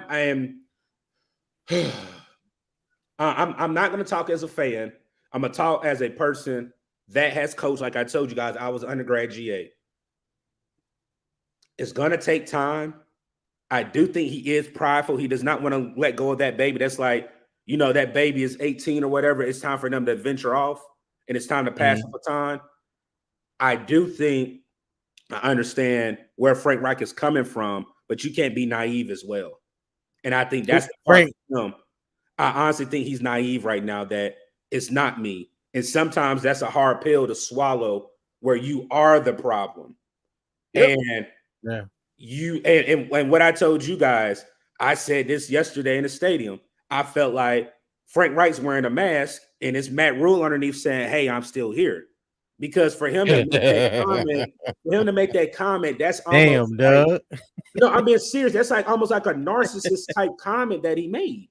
am. I'm not going to talk as a fan. I'm going to talk as a person that has coached. Like I told you guys, I was undergrad GA. It's going to take time. I do think he is prideful. He does not want to let go of that baby. That's like, that baby is 18 or whatever. It's time for them to venture off, and it's time to pass the baton. I do think I understand where Frank Reich is coming from, but you can't be naive as well. And I think that's the part for him. I honestly think he's naive right now that it's not me. And sometimes that's a hard pill to swallow where you are the problem. Yep. And and what I told you guys, I said this yesterday in the stadium. I felt like Frank Reich's wearing a mask and it's Matt Rule underneath saying, "Hey, I'm still here." Because for him to make that comment, that's almost Doug. I'm being serious. That's like almost like a narcissist type comment that he made.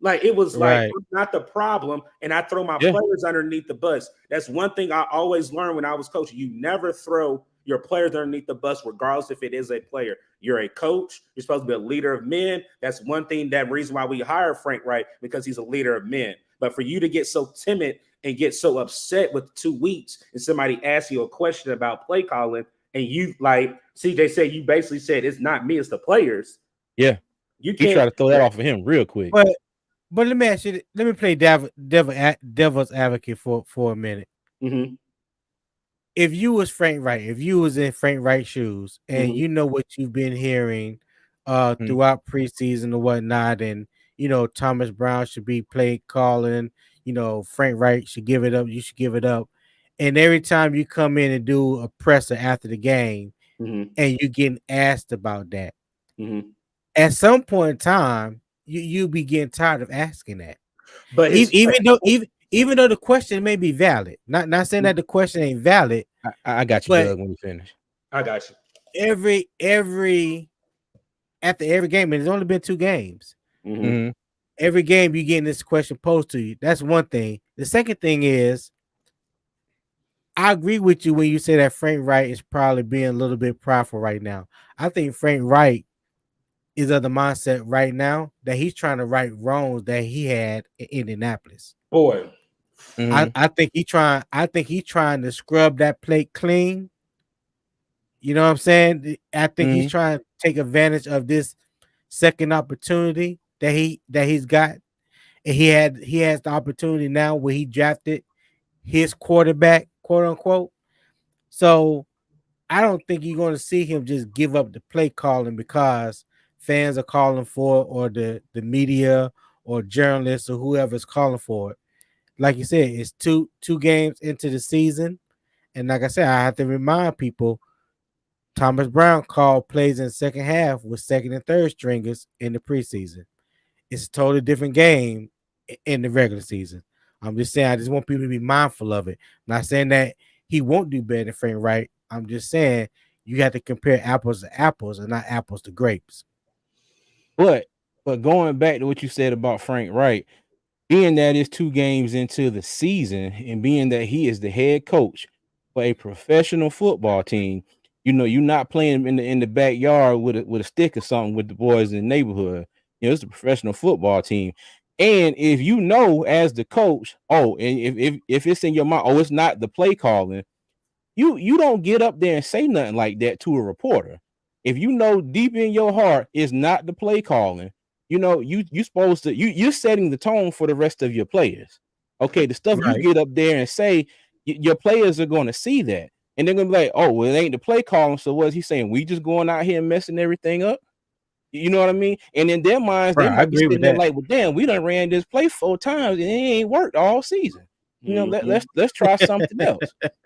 Like it was like, I'm not the problem, and I throw my players underneath the bus. That's one thing I always learned when I was coaching. You never throw your players underneath the bus, regardless if it is a player. You're a coach. You're supposed to be a leader of men. That's one thing, that reason why we hire Frank Reich, because he's a leader of men. But for you to get so timid and get so upset with 2 weeks and somebody asks you a question about play calling, and you, like CJ said, you basically said, it's not me, it's the players. Yeah. You can't try to throw that off of him real quick. But let me ask you, let me play devil's advocate for a minute. Mm-hmm. If you was Frank Reich, if you was in Frank Reich's shoes, and you know what you've been hearing throughout preseason or whatnot, and Thomas Brown should be play calling, Frank Reich should give it up, you should give it up. And every time you come in and do a presser after the game, and you're getting asked about that, at some point in time, you be getting tired of asking that. But even though the question may be valid, not saying that the question ain't valid. I got you, Doug, when you finish. I got you. After every game, and it's only been 2 games. Every game you getting this question posed to you. That's one thing. The second thing is, I agree with you when you say that Frank Reich is probably being a little bit prideful right now. I think Frank Reich is of the mindset right now that he's trying to right wrongs that he had in Indianapolis. Boy, I think he's trying to scrub that plate clean. You know what I'm saying? I think he's trying to take advantage of this second opportunity that he's got. And he has the opportunity now where he drafted his quarterback, quote unquote. So I don't think you're going to see him just give up the play calling because fans are calling for it, or the media or journalists or whoever's calling for it. Like you said, it's two games into the season. And like I said, I have to remind people, Thomas Brown called plays in the second half with second and third stringers in the preseason. It's a totally different game in the regular season. I'm just saying, I just want people to be mindful of it. I'm not saying that he won't do better than Frank Reich. I'm just saying you have to compare apples to apples and not apples to grapes. But going back to what you said about Frank Reich, being that it's 2 games into the season and being that he is the head coach for a professional football team, you're not playing in the backyard with a stick or something with the boys in the neighborhood. it's a professional football team. And if you know as the coach, and if it's in your mind, it's not the play calling, you don't get up there and say nothing like that to a reporter. If you know deep in your heart it's not the play calling, you supposed to you're setting the tone for the rest of your players. Okay, the stuff you get up there and say, your players are going to see that, and they're gonna be like, oh, well, it ain't the play calling. So what's he saying? We just going out here and messing everything up? You know what I mean? And in their minds, they might be sitting there like, well, damn, we done ran this play 4 times and it ain't worked all season. Let's try something else.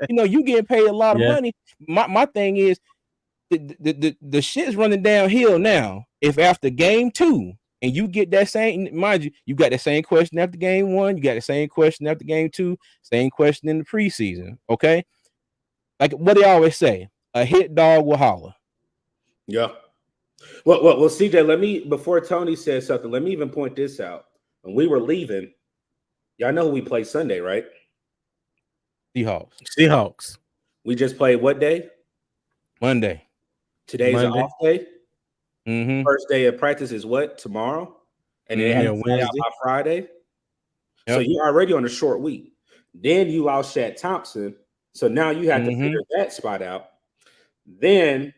You getting paid a lot of money. My thing is the shit's running downhill now. If after game 2 and you get that same, mind you, you got the same question after game 1, you got the same question after game 2, same question in the preseason. Okay, like what they always say, a hit dog will holler. Yeah. Well, CJ, before Tony says something, let me even point this out. When we were leaving, y'all know who we play Sunday, right? Seahawks. We just played what day? Monday. Today's an off day. Mm-hmm. First day of practice is what? Tomorrow? And then have Wednesday out by Friday. Yep. So you're already on a short week. Then you lost Shaq Thompson. So now you have to figure that spot out. Then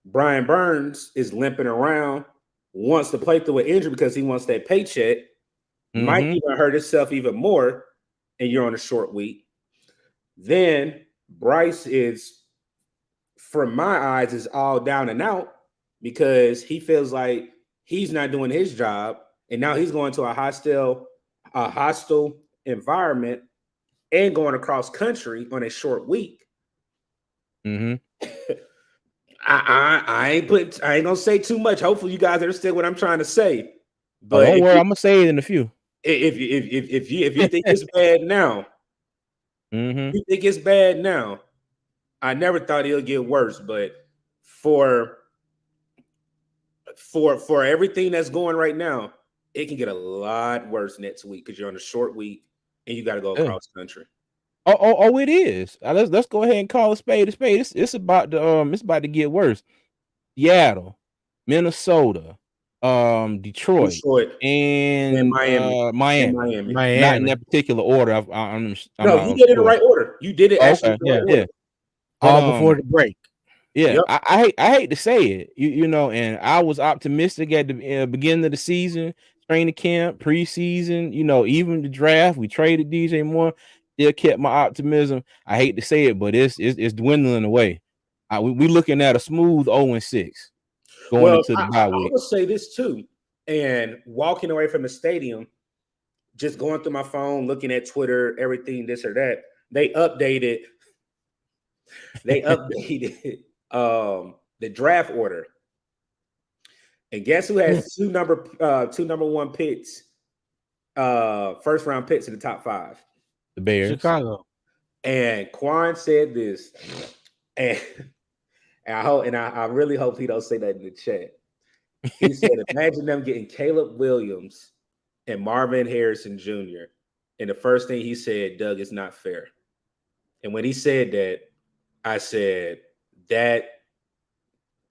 Brian Burns is limping around, wants to play through an injury because he wants that paycheck. Might even hurt himself even more, and you're on a short week. Then Bryce is, from my eyes, is all down and out because he feels like he's not doing his job, and now he's going to a hostile environment and going across country on a short week. I ain't gonna say too much. Hopefully, you guys understand what I'm trying to say. But don't worry, I'm gonna say it in a few. If you think it's bad now, you think it's bad now. I never thought it'll get worse, but for everything that's going right now, it can get a lot worse next week because you're on a short week and you got to go across country. Oh, it is. Let's go ahead and call a spade a spade. It's about to get worse. Seattle, Minnesota, Detroit, and Miami. Not in that particular order. You did it in the right order. You did it actually in the right order. All before the break. Yeah, yep. I hate to say it, and I was optimistic at the beginning of the season, training camp, preseason, even the draft. We traded DJ Moore. Still kept my optimism. I hate to say it, but it's dwindling away. We looking at a smooth 0-6 going into the bye week. I will say this too, and walking away from the stadium, just going through my phone, looking at Twitter, everything, this or that. They updated the draft order, and guess who has two number 1 picks, first round picks in the top 5? The Bears. Chicago. And Quan said this, and I really hope he don't say that in the chat. He said, imagine them getting Caleb Williams and Marvin Harrison Jr. And the first thing he said, Doug, it's not fair. And when he said that, I said that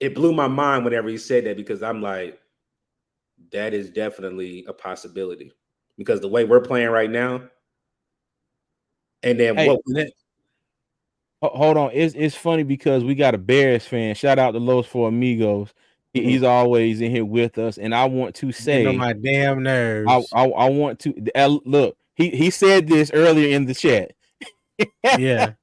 it blew my mind whenever he said that, because I'm like, that is definitely a possibility. Because the way we're playing right now, and then hold on, it's funny because we got a Bears fan. Shout out to Los Four Amigos. He's always in here with us, and I want to say, on my damn nerves. I want to look. He said this earlier in the chat. Yeah.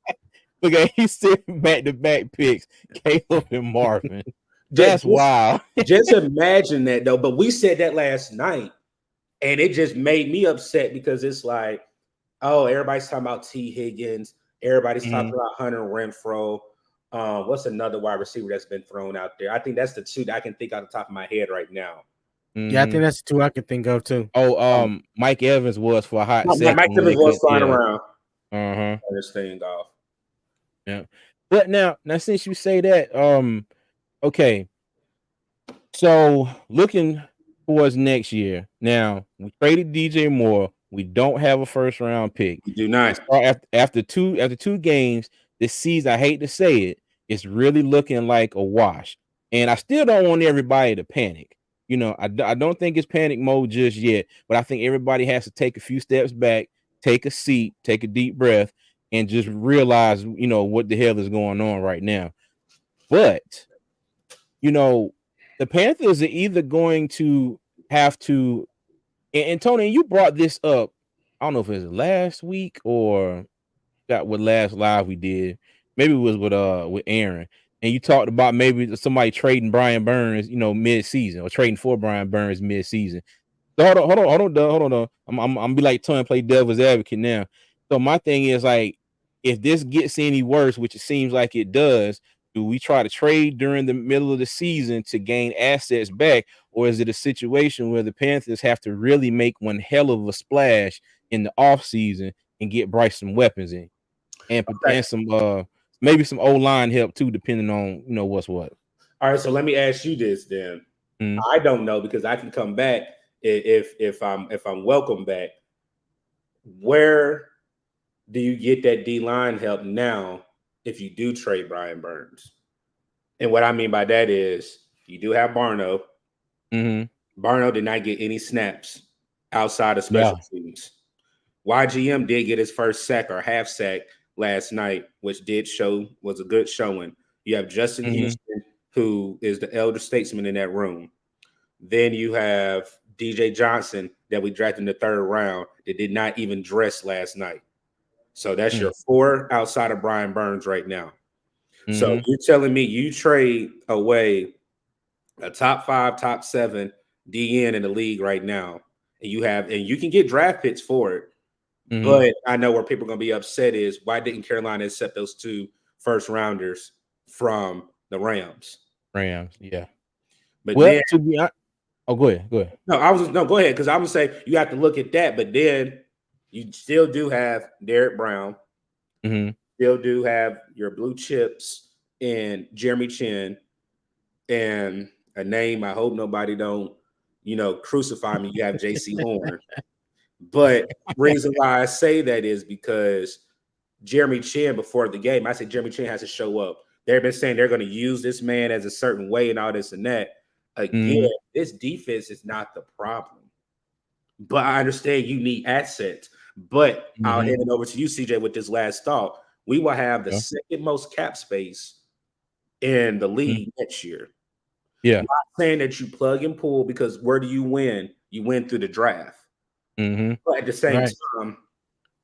Look at he said back-to-back picks, Caleb and Marvin. That's wild. Just imagine that though. But we said that last night, and it just made me upset because it's like, oh, everybody's talking about T. Higgins. Everybody's talking about Hunter Renfrow. What's another wide receiver that's been thrown out there? I think that's the two that I can think out the top of my head right now. Yeah, I think that's the two I can think of too. Oh, Mike Evans was for a hot second. Mike Evans was flying around. This thing off. Yeah. But now since you say that, okay. So looking towards next year, now we traded DJ Moore. We don't have a first round pick. We do not. After two games this season, I hate to say it, it's really looking like a wash. And I still don't want everybody to panic. You know, I don't think it's panic mode just yet, but I think everybody has to take a few steps back, take a seat, take a deep breath, and just realize, you know, what the hell is going on right now. But, you know, the Panthers are either going to have to, and Tony, you brought this up. I don't know if it was last week or got what last live we did. Maybe it was with Aaron. And you talked about maybe somebody trading Brian Burns, you know, mid-season or trading for Brian Burns mid-season. So hold on, Doug, hold on, Doug. I'm gonna be like Tony, play devil's advocate now. So my thing is like, if this gets any worse, which it seems like it does, do we try to trade during the middle of the season to gain assets back, or is it a situation where the Panthers have to really make one hell of a splash in the offseason and get Bryce some weapons in, and some maybe some O-line help too, depending on, you know, what's what. All right, so let me ask you this then. I don't know, because I can come back if I'm welcome back. Where do you get that D-line help now if you do trade Brian Burns? And what I mean by that is you do have Barno. Barno did not get any snaps outside of special teams. YGM did get his first sack or half sack last night, which was a good showing. You have Justin Houston, who is the elder statesman in that room. Then you have DJ Johnson that we drafted in the 3rd round that did not even dress last night. So that's your 4 outside of Brian Burns right now. So you're telling me you trade away a top 5, top 7 DN in the league right now, and you can get draft picks for it. But I know where people are going to be upset is, why didn't Carolina accept those 2 first rounders from the Rams? Yeah. But well, then, to be honest, go ahead. Go ahead, because I'm gonna say you have to look at that. But then you still do have Derek Brown, still do have your blue chips and Jeremy Chin, and a name I hope nobody don't, crucify me. You have J.C. Horn. But reason why I say that is because Jeremy Chin, before the game, I said Jeremy Chin has to show up. They've been saying they're going to use this man as a certain way and all this and that. Again, this defense is not the problem. But I understand you need assets. But I'll hand it over to you, CJ, with this last thought. We will have the second most cap space in the league next year. Yeah. I'm not saying that you plug and pull, because where do you win? You win through the draft. But at the same time,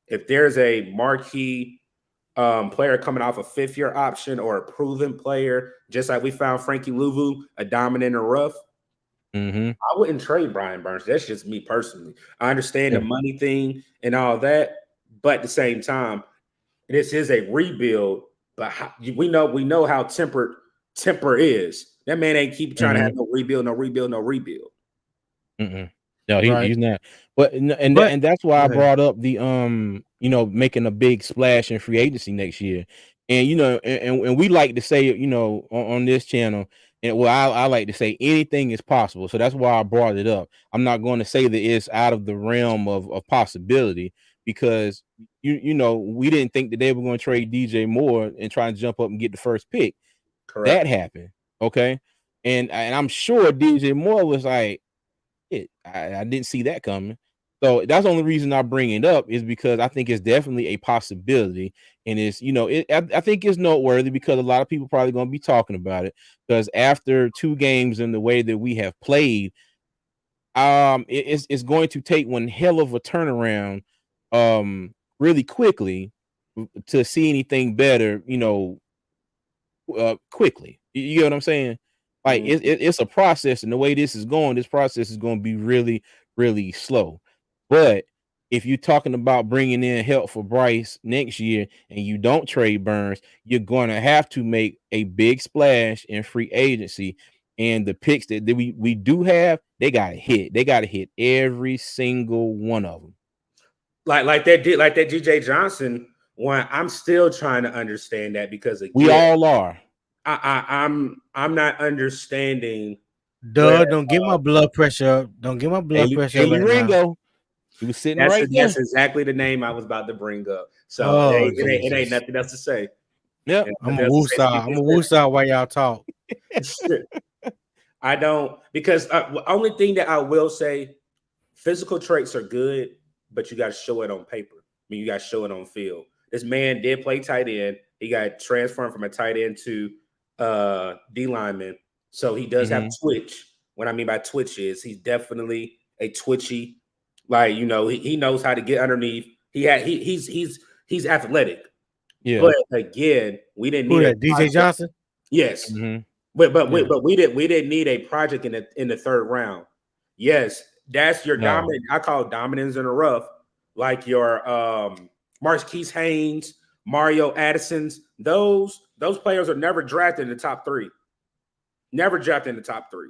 if there's a marquee player coming off a 5th-year option or a proven player, just like we found Frankie Louvu, a diamond in the rough, I wouldn't trade Brian Burns. That's just me personally. I understand the money thing and all that, but at the same time, this is a rebuild. But we know how temper is. That man ain't keep trying to have no rebuild. No, he's not. But that's why I brought up the making a big splash in free agency next year. And and we like to say, on this channel, and I like to say anything is possible. So that's why I brought it up. I'm not going to say that it's out of the realm of possibility, because we didn't think that they were going to trade DJ Moore and try and jump up and get the first pick. Correct. That happened. Okay. And I'm sure DJ Moore was like, I didn't see that coming. So that's the only reason I bring it up, is because I think it's definitely a possibility. And it's, I think it's noteworthy because a lot of people probably going to be talking about it, because after 2 games and the way that we have played, it's going to take one hell of a turnaround really quickly to see anything better, quickly. You know what I'm saying? Like it's a process, and the way this process is going to be really, really slow. But if you're talking about bringing in help for Bryce next year and you don't trade Burns, you're going to have to make a big splash in free agency. And the picks that we do have, they got to hit. They got to hit every single one of them. Like that DJ Johnson one. I'm still trying to understand that, because again, we all are. I'm not understanding. Doug, don't get my blood pressure up. Don't get my blood pressure up. Ringo. He was sitting right there. That's exactly the name I was about to bring up. So it ain't nothing else to say. Yeah, I'm a woosah. I'm a woosah while y'all talk. I don't, because only thing that I will say, physical traits are good, but you got to show it on paper. I mean, you got to show it on field. This man did play tight end. He got transformed from a tight end to D lineman. So he does have twitch. What I mean by twitch is he's definitely a twitchy, like, you know, he knows how to get underneath. He's athletic. Yeah. But again, we didn't need Who that? DJ Johnson? Yes. But we didn't need a project in the third round. Yes, that's your dominant. I call it dominance in the rough, like your Marquise Haynes, Mario Addison's. Those players are never drafted in the top 3. Never drafted in the top 3.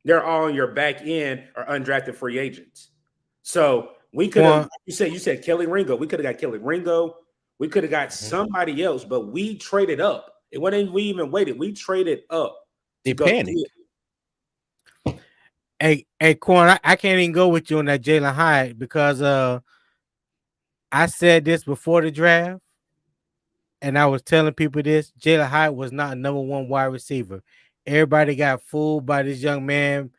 They're all on your back end or undrafted free agents. So we could have. You said Kelly Ringo. We could have got Kelly Ringo. We could have got somebody else, but we traded up. It wasn't we even waited. We traded up. They panicked. Hey, Quan, I can't even go with you on that Jalen Hyatt because I said this before the draft, and I was telling people this. Jalen Hyatt was not a number 1 wide receiver. Everybody got fooled by this young man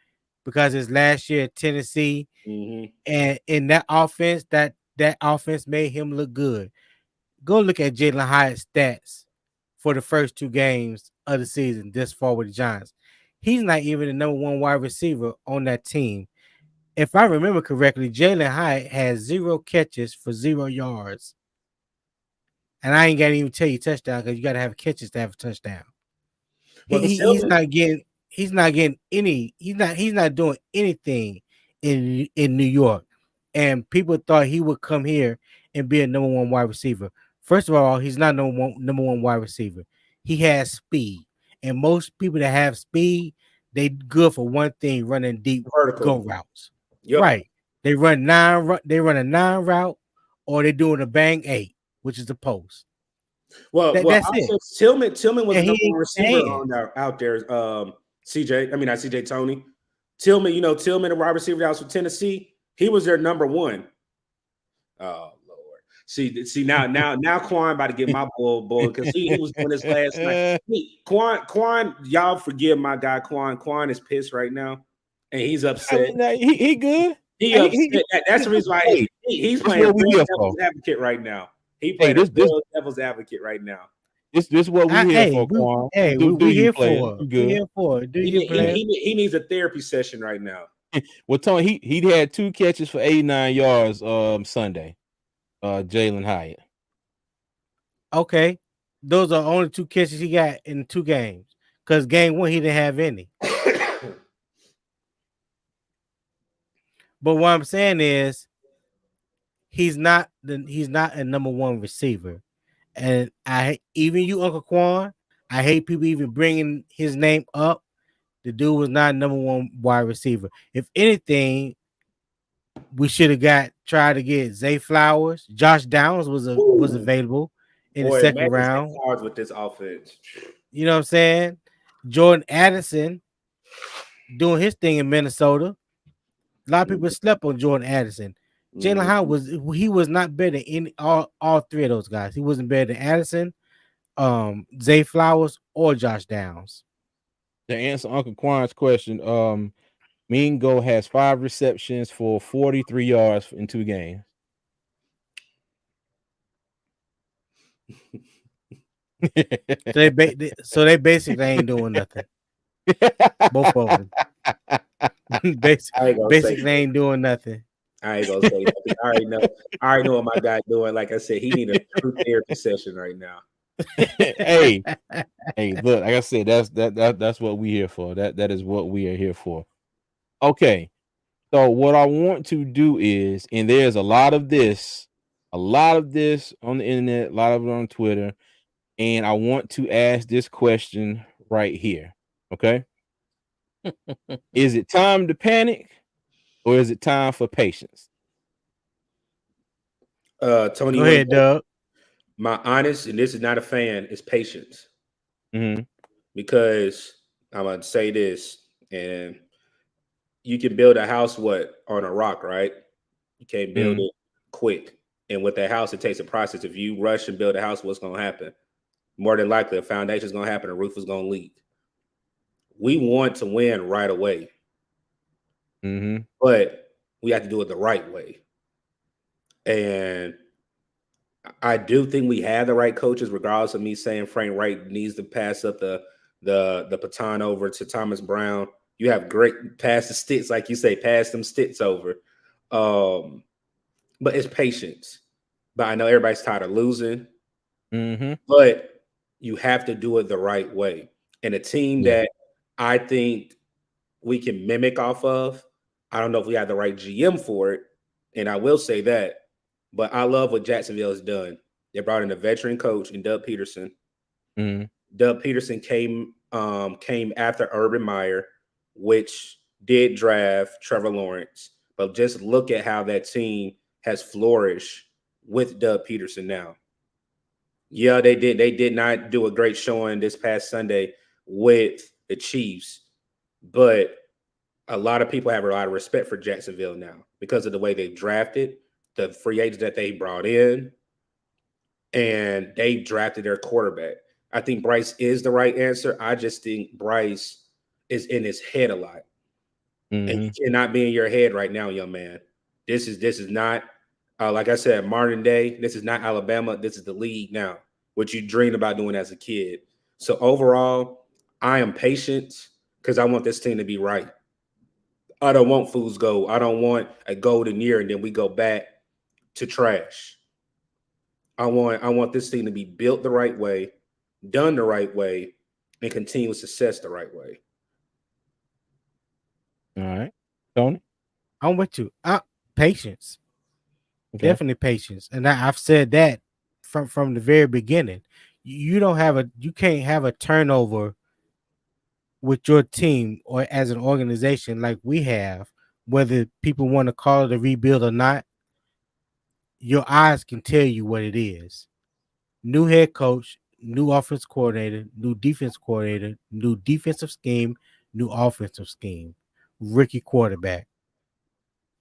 because his last year at Tennessee, and in that offense, that offense made him look good. Go look at Jalen Hyatt's stats for the first 2 games of the season this far with the Giants. He's not even the number 1 wide receiver on that team. If I remember correctly, Jalen Hyatt has 0 catches for 0 yards. And I ain't got to even tell you touchdown because you got to have catches to have a touchdown. He's not getting any. He's not doing anything in New York. And people thought he would come here and be a number 1 wide receiver. First of all, he's not number one wide receiver. He has speed. And most people that have speed, they good for one thing: running deep vertical go routes. Yep. Right? They run a 9 route, or they're doing a bang 8, which is the post. That's it. Tillman was the number 1 receiver out there. CJ, I mean not CJ Tony. Tillman, Tillman, the wide receiver that was for Tennessee, he was their number 1. Oh Lord. See now Quan about to get my boy because he was doing this last night. Quan, y'all forgive my guy Quan. Quan is pissed right now, and he's upset. I mean, he good. He upset. That's the reason why he's playing devil's advocate right now. He played devil's advocate right now. This is what we here for, Quan. Hey, we here for. We here for. He needs a therapy session right now. Well, Tony, he had 2 catches for 89 yards Sunday. Jalen Hyatt. Okay, those are only 2 catches he got in 2 games. Because game 1 he didn't have any. But what I'm saying is, he's not a number 1 receiver, and even you, Uncle Quan, I hate people even bringing his name up. The dude was not number 1 wide receiver. If anything, we should have tried to get Zay Flowers. Josh Downs was available in the second round. With this offense, you know what I'm saying? Jordan Addison doing his thing in Minnesota. A lot of people slept on Jordan Addison. Jalen Hyatt was not better than all 3 of those guys. He wasn't better than Addison, Zay Flowers, or Josh Downs. To answer Uncle Quan's question, Mingo has 5 receptions for 43 yards in 2 games. So they basically ain't doing nothing. Both of them. Basically ain't doing nothing. I ain't gonna say nothing. I already know what my guy doing. Like I said, he need a true therapy session right now. hey, look, like I said, that's what we here for. That is what we are here for. Okay. So what I want to do is, and there's a lot of this on the internet, a lot of it on Twitter, and I want to ask this question right here. Okay. Is it time to panic, or is it time for patience? Tony, go ahead, Doug. My honest, and this is not a fan, is patience. Mm-hmm. Because I'm gonna say this, and you can build a house on a rock, right? You can't build it quick. And with that house, it takes a process. If you rush and build a house, what's gonna happen? More than likely, a foundation is gonna happen, a roof is gonna leak. We want to win right away, but we have to do it the right way. And I do think we have the right coaches, regardless of me saying Frank Wright needs to pass up the baton over to Thomas Brown. You have great pass the sticks, like you say, pass them sticks over. But it's patience. But I know everybody's tired of losing. But you have to do it the right way. And a team that I think we can mimic off of, I don't know if we have the right GM for it. And I will say that. But I love what Jacksonville has done. They brought in a veteran coach in Doug Peterson. Doug Peterson came after Urban Meyer, which did draft Trevor Lawrence. But just look at how that team has flourished with Doug Peterson now. Yeah, they did. They did not do a great showing this past Sunday with the Chiefs, but a lot of people have a lot of respect for Jacksonville now because of the way they've drafted, the free agents that they brought in, and they drafted their quarterback. I think Bryce is the right answer. I just think Bryce is in his head a lot. And you cannot be in your head right now, young man. This is not, like I said, modern day. This is not Alabama. This is the league now, what you dreamed about doing as a kid. So overall, I am patient because I want this team to be right. I don't want fool's gold. I don't want a golden year and then we go back to trash. I want this team to be built the right way, done the right way, and continue success the right way. All right, Tony, I'm with you. Patience, definitely patience, and I've said that from the very beginning. You can't have a turnover with your team or as an organization like we have, whether people want to call it a rebuild or not. Your eyes can tell you what it is. New head coach, new offense coordinator, new defense coordinator, new defensive scheme, new offensive scheme, rookie quarterback.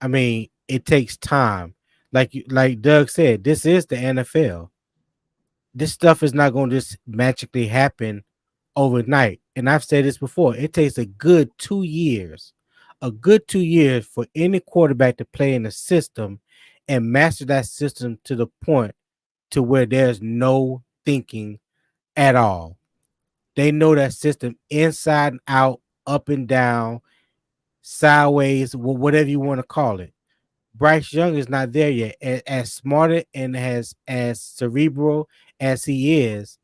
I mean, it takes time. Like Doug said, this is the NFL. This stuff is not going to just magically happen overnight. And I've said this before. It takes a good 2 years, for any quarterback to play in a system and master that system to the point to where there's no thinking at all. They know that system inside and out, up and down, sideways, whatever you want to call it. Bryce Young is not there yet. As smart and as cerebral as he is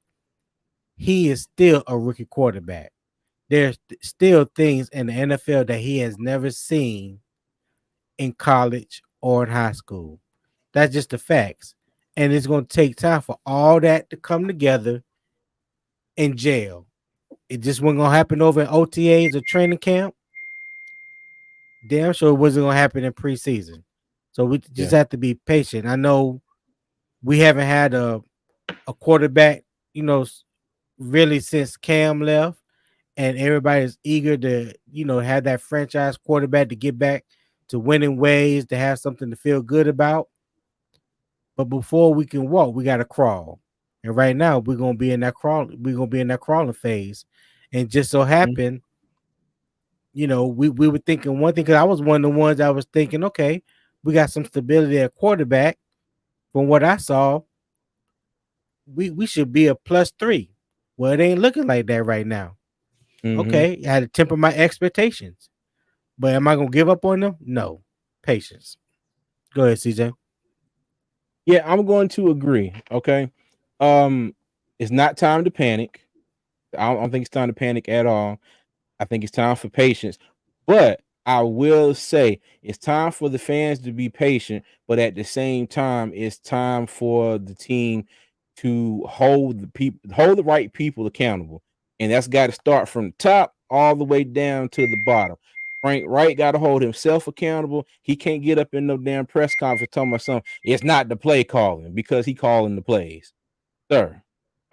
still a rookie quarterback. There's still things in the NFL that he has never seen in college or in high school. That's just the facts. And it's going to take time for all that to come together in jail. It just wasn't going to happen over in OTAs or training camp. Damn sure it wasn't going to happen in preseason. So we just have to be patient. I know we haven't had a quarterback, really since Cam left, and everybody's eager to, have that franchise quarterback to get back to winning ways, to have something to feel good about. But before we can walk, we got to crawl. And right now we're going to be in that crawling phase. And just so happened, we were thinking one thing, because I was one of the ones that was thinking, okay, we got some stability at quarterback. From what I saw, we should be a +3. Well, it ain't looking like that right now. Okay, I had to temper my expectations. But am I going to give up on them? No. Patience. Go ahead, CJ. Yeah, I'm going to agree. Okay. It's not time to panic. I don't think it's time to panic at all. I think it's time for patience. But I will say it's time for the fans to be patient, but at the same time, it's time for the team to hold the right people accountable. And that's got to start from the top all the way down to the bottom. Frank Wright got to hold himself accountable. He can't get up in no damn press conference talking about something. It's not the play calling because he calling the plays. Sir.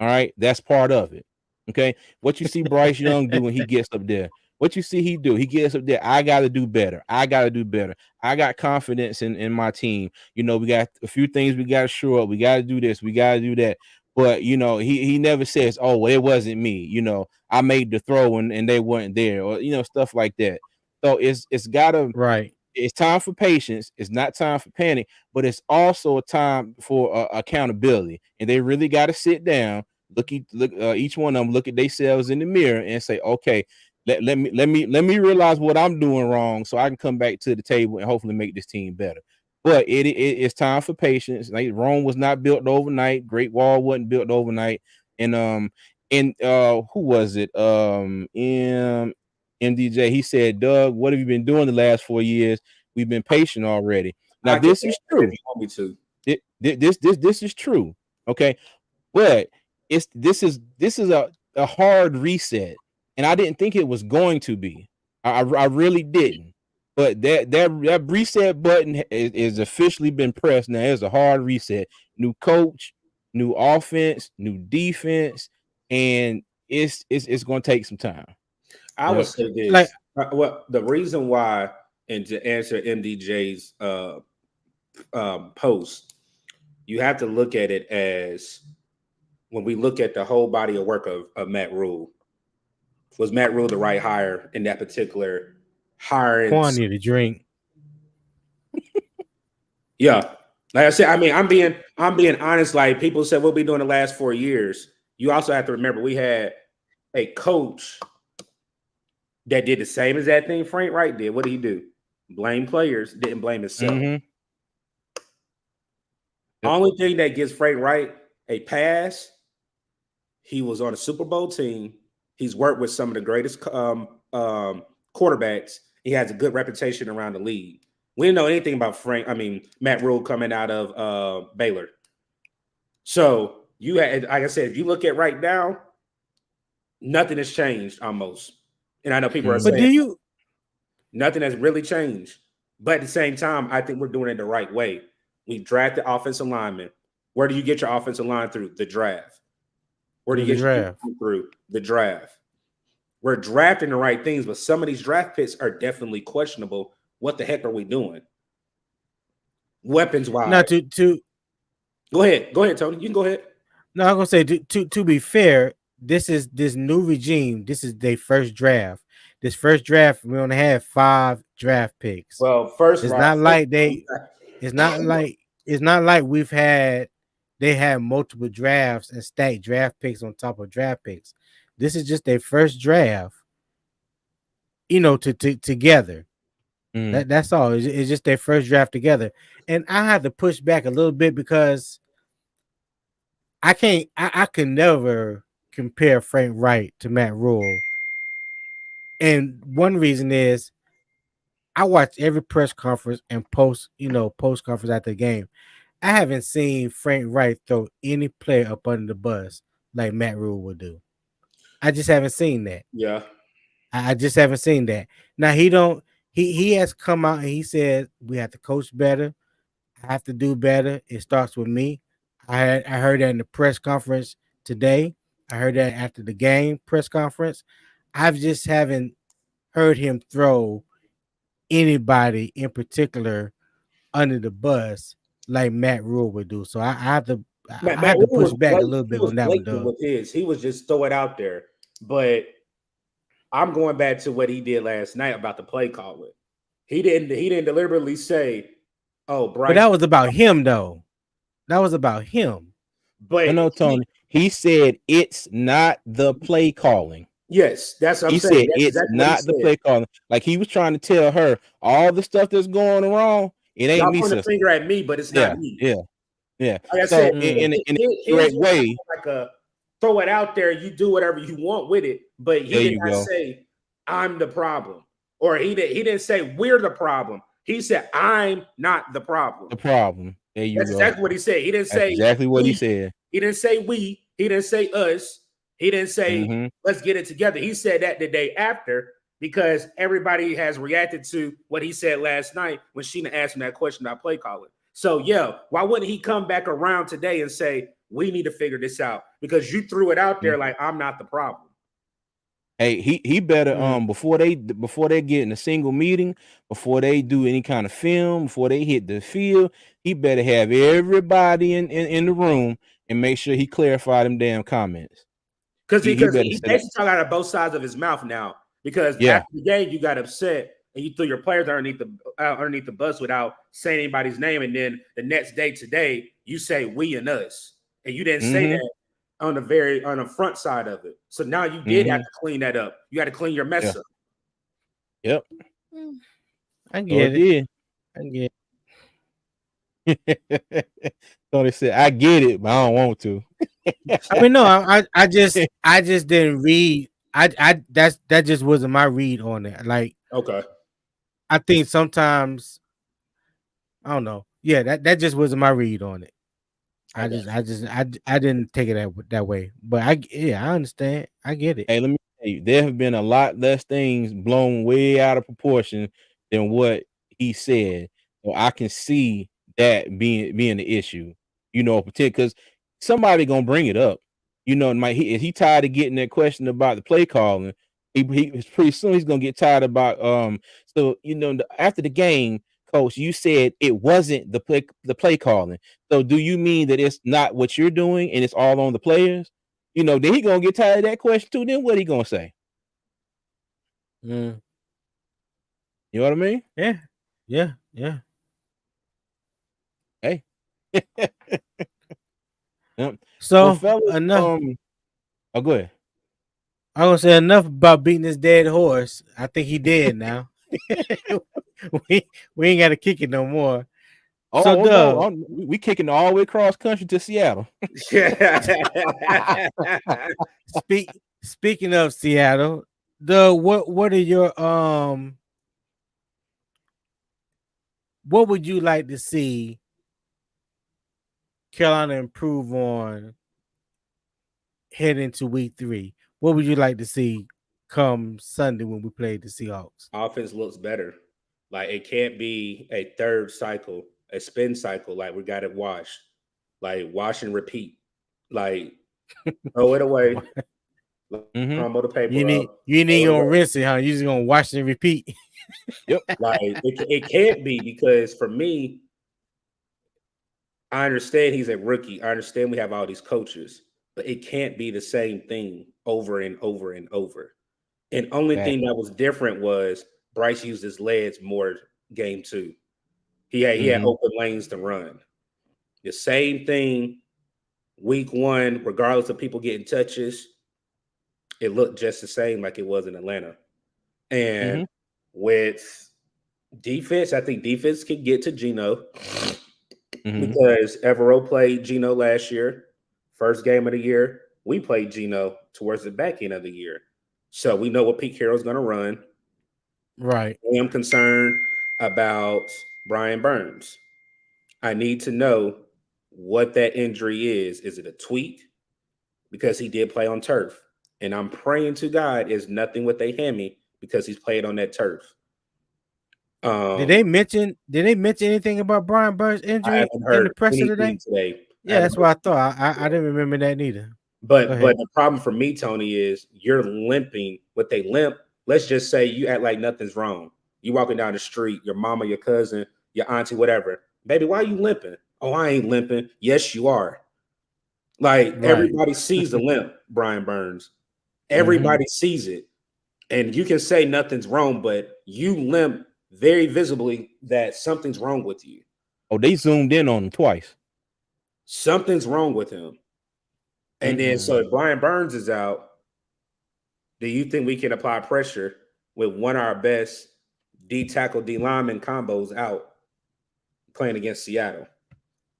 All right. That's part of it. Okay. What you see Bryce Young do when he gets up there. What you see he do, he gets up there. I got to do better. I got confidence in my team. We got a few things we got to shore up. We got to do this. We got to do that. but he never says, "Oh, well, it wasn't me." I made the throw and they weren't there, or stuff like that. So it's gotta Right. it's time for patience. It's not time for panic, but it's also a time for accountability. And they really got to sit down, look each one of them, look at themselves in the mirror, and say, okay, let me realize what I'm doing wrong, so I can come back to the table and hopefully make this team better. But it's time for patience. Like, Rome was not built overnight. Great Wall wasn't built overnight. And who was it? MDJ, he said, Doug, what have you been doing the last 4 years? We've been patient already. Now, I can this is true. if you want me to. This is true. Okay. But this is a hard reset. And I didn't think it was going to be. I really didn't. But that reset button is officially been pressed. Now it's a hard reset. New coach, new offense, new defense, and it's going to take some time. I would say this. Like, well, the reason why, and to answer MDJ's post, you have to look at it as, when we look at the whole body of work of Matt Rule, was Matt Rule the right hire in that particular hiring? Quan need a drink. Yeah. Like I said, I mean, I'm being honest. Like, people said, what we doing the last 4 years. You also have to remember, we had a coach that did the same as that thing Frank Wright did. What did he do? Blame players, didn't blame himself. Mm-hmm. Only thing that gives Frank Wright a pass, he was on a Super Bowl team. He's worked with some of the greatest quarterbacks. He has a good reputation around the league. We didn't know anything about Matt Rule coming out of Baylor. So you had, like I said, if you look at right now, nothing has changed almost. And I know people are saying, nothing has really changed. But at the same time, I think we're doing it the right way. We drafted offensive linemen. Where do you get your offensive line through? The draft. Where do you get your draft through? The draft. We're drafting the right things, but some of these draft picks are definitely questionable. What the heck are we doing? Weapons wise. Now to go ahead, Tony. You can go ahead. No, I'm gonna say to be fair, this new regime. This is their first draft. This first draft, we only have 5 draft picks. Well, it's not like they had multiple drafts and stacked draft picks on top of draft picks. This is just their first draft. Together. That's all. It's just their first draft together, and I had to push back a little bit because I can never compare Frank Wright to Matt Rule. And one reason is I watch every press conference and post conference after the game. I haven't seen Frank Wright throw any player up under the bus like Matt Rule would do. I just haven't seen that. Yeah. I just haven't seen that. Now he has come out and he said we have to coach better. I have to do better. It starts with me. I heard that in the press conference today. I heard that after the game press conference. I just haven't heard him throw anybody in particular under the bus like Matt Rule would do. So I have to push back a little bit on that one, though. He was just throw it out there. But I'm going back to what he did last night about the play calling. He didn't deliberately say, "Oh, Bryce." But that was about him, though. That was about him. But no, Tony. He said it's not the play calling. Yes, that's what he I'm saying. Said it's not the play calling. Like, he was trying to tell her all the stuff that's going wrong. It ain't me. Pointing a finger at me, but it's not me. Yeah. Like I said, in a great way, like throw it out there. You do whatever you want with it, but he did not say I'm the problem, or he didn't say we're the problem. He said I'm not the problem. The problem. There you go. That's exactly what he said. He didn't say exactly what he said. He didn't say we. He didn't say us. He didn't say let's get it together. He said that the day after, because everybody has reacted to what he said last night when Sheena asked him that question about play calling. So, yeah, why wouldn't he come back around today and say, we need to figure this out? Because you threw it out there like I'm not the problem. Hey, he better before they get in a single meeting, before they do any kind of film, before they hit the field, he better have everybody in the room and make sure he clarified them damn comments. Because he better basically talking out of both sides of his mouth now. Because after the game, you got upset and you threw your players underneath the bus without saying anybody's name, and then the next day today you say we and us, and you didn't say that on the front side of it. So now you did have to clean that up. You had to clean your mess up. Yep. I get it. Tony said, "I get it, but I don't want to." I mean, no, I just didn't read. That just wasn't my read on it. Like, okay, I think sometimes I don't know. Yeah, that just wasn't my read on it. I didn't take it that way. But I understand. I get it. Hey, let me tell you, there have been a lot less things blown way out of proportion than what he said. So I can see that being the issue, because somebody gonna bring it up. He tired of getting that question about the play calling. He pretty soon he's gonna get tired about so after the game, coach, you said it wasn't the play calling. So do you mean that it's not what you're doing and it's all on the players? Then he gonna get tired of that question too. Then what he gonna say? You know what I mean? Yeah. Hey. Yep. So well, fellas, enough. Go ahead. I'm gonna say enough about beating this dead horse. I think he dead now. we ain't got to kick it no more. So no, we kicking all the way across country to Seattle. Speaking of Seattle, what are your what would you like to see Carolina improve on heading into week 3? What would you like to see come Sunday when we play the Seahawks? Offense looks better. Like, it can't be a third cycle, a spin cycle. Like, we got it washed. Like, wash and repeat. Like, throw it away. Crumble the paper up. You ain't gonna rinse it, huh? You just gonna wash and repeat. Yep. Like, it can't be, because for me, I understand he's a rookie. I understand we have all these coaches, but it can't be the same thing over and over and over. And only thing that was different was Bryce used his legs more game 2. He had open lanes to run. The same thing week 1, regardless of people getting touches, it looked just the same like it was in Atlanta. And with defense, I think defense can get to Geno because Evero played Geno last year, first game of the year. We played Geno towards the back end of the year. So we know what Pete Carroll's going to run. Right. I am concerned about Brian Burns. I need to know what that injury is. Is it a tweak? Because he did play on turf. And I'm praying to God is nothing with a hammy, because he's played on that turf. Did they mention anything about Brian Burns' injury in the presser today? Yeah, that's what I thought. I didn't remember that neither. But the problem for me, Tony, is you're limping. With a limp, let's just say you act like nothing's wrong. You walking down the street, your mama, your cousin, your auntie, whatever. Baby, why are you limping? Oh, I ain't limping. Yes, you are. Like, everybody sees the limp, Brian Burns. Everybody sees it. And you can say nothing's wrong, but you limp very visibly that something's wrong with you. Oh, they zoomed in on him twice. Something's wrong with him. And then, so if Brian Burns is out, do you think we can apply pressure with one of our best D tackle, D lineman combos out playing against Seattle?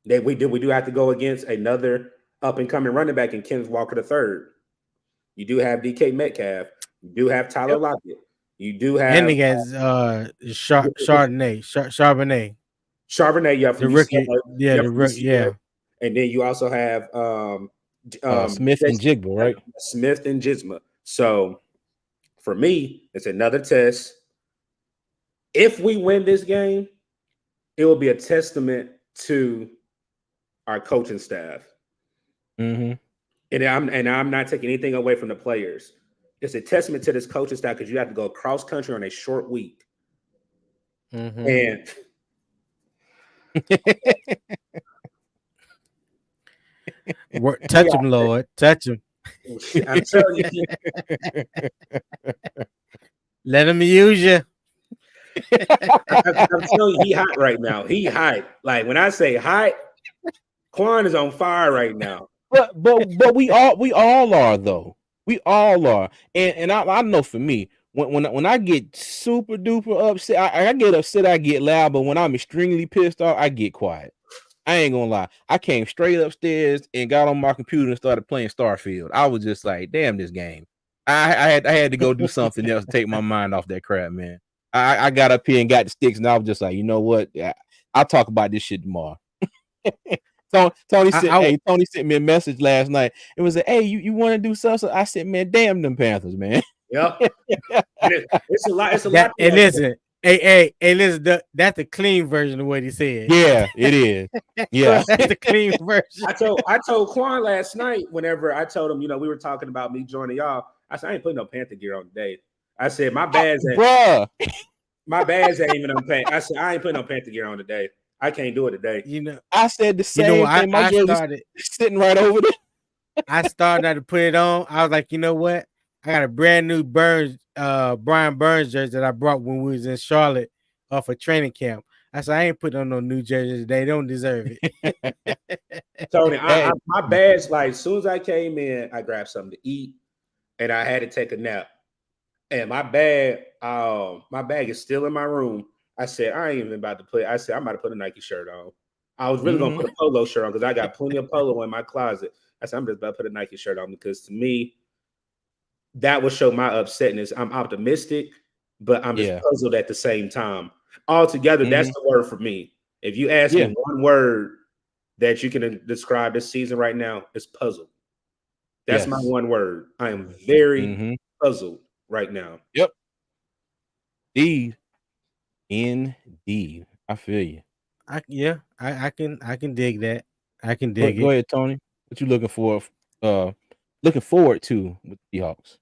We do have to go against another up and coming running back in Kenneth Walker III. You do have DK Metcalf. You do have Tyler Lockett. You do have, and against Charbonnet. Charbonnet, yeah, the rookie. The rookie. Yeah. And then you also have Smith and Jigba, right? Smith and Jigba. So for me, it's another test. If we win this game, it will be a testament to our coaching staff. And I'm not taking anything away from the players. It's a testament to this coaching staff, because you have to go cross country on a short week. And Touch him, Lord. Touch him. I'm telling you, Let him use you. I'm telling you, he hot right now. He hot. Like when I say hot, Quan is on fire right now. But we all are though. We all are. And I know for me, when I get super duper upset, I get upset, I get loud, but when I'm extremely pissed off, I get quiet. I ain't gonna lie. I came straight upstairs and got on my computer and started playing Starfield. I was just like, damn this game. I had to go do something else to take my mind off that crap, man. I got up here and got the sticks, and I was just like, you know what? I'll talk about this shit tomorrow. Tony sent me a message last night. It was like, hey, you want to do something? I said, man, damn them Panthers, man. Yep. It's a lot. It's a That, lot. and listen, hey, listen. That's the clean version of what he said. Yeah, it is. Yeah, that's the clean version. I told Quan last night. Whenever I told him, we were talking about me joining y'all. I said I ain't putting no Panther gear on today. I said my bags ain't. Bruh. My bags ain't even on Panther. I said I ain't putting no Panther gear on today. I can't do it today. I said the same thing. My jersey sitting right over there. I started to put it on. I was like, you know what? I got a brand new Brian Burns jersey that I brought when we was in Charlotte for training camp. I said, I ain't putting on no new jerseys today. They don't deserve it. Tony, my bags, like, as soon as I came in, I grabbed something to eat, and I had to take a nap. And my bag is still in my room. I said, I ain't even about to put. I said, I'm about to put a Nike shirt on. I was really gonna put a polo shirt on because I got plenty of polo in my closet. I said, I'm just about to put a Nike shirt on because to me, that would show my upsetness. I'm optimistic, but I'm just puzzled at the same time. Altogether, that's the word for me. If you ask me one word that you can describe this season right now, it's puzzled. That's my one word. I am very puzzled right now. Yep. Indeed. I feel you. I can dig that. I can dig it. Go ahead, Tony. What you looking for? Looking forward to with the Hawks?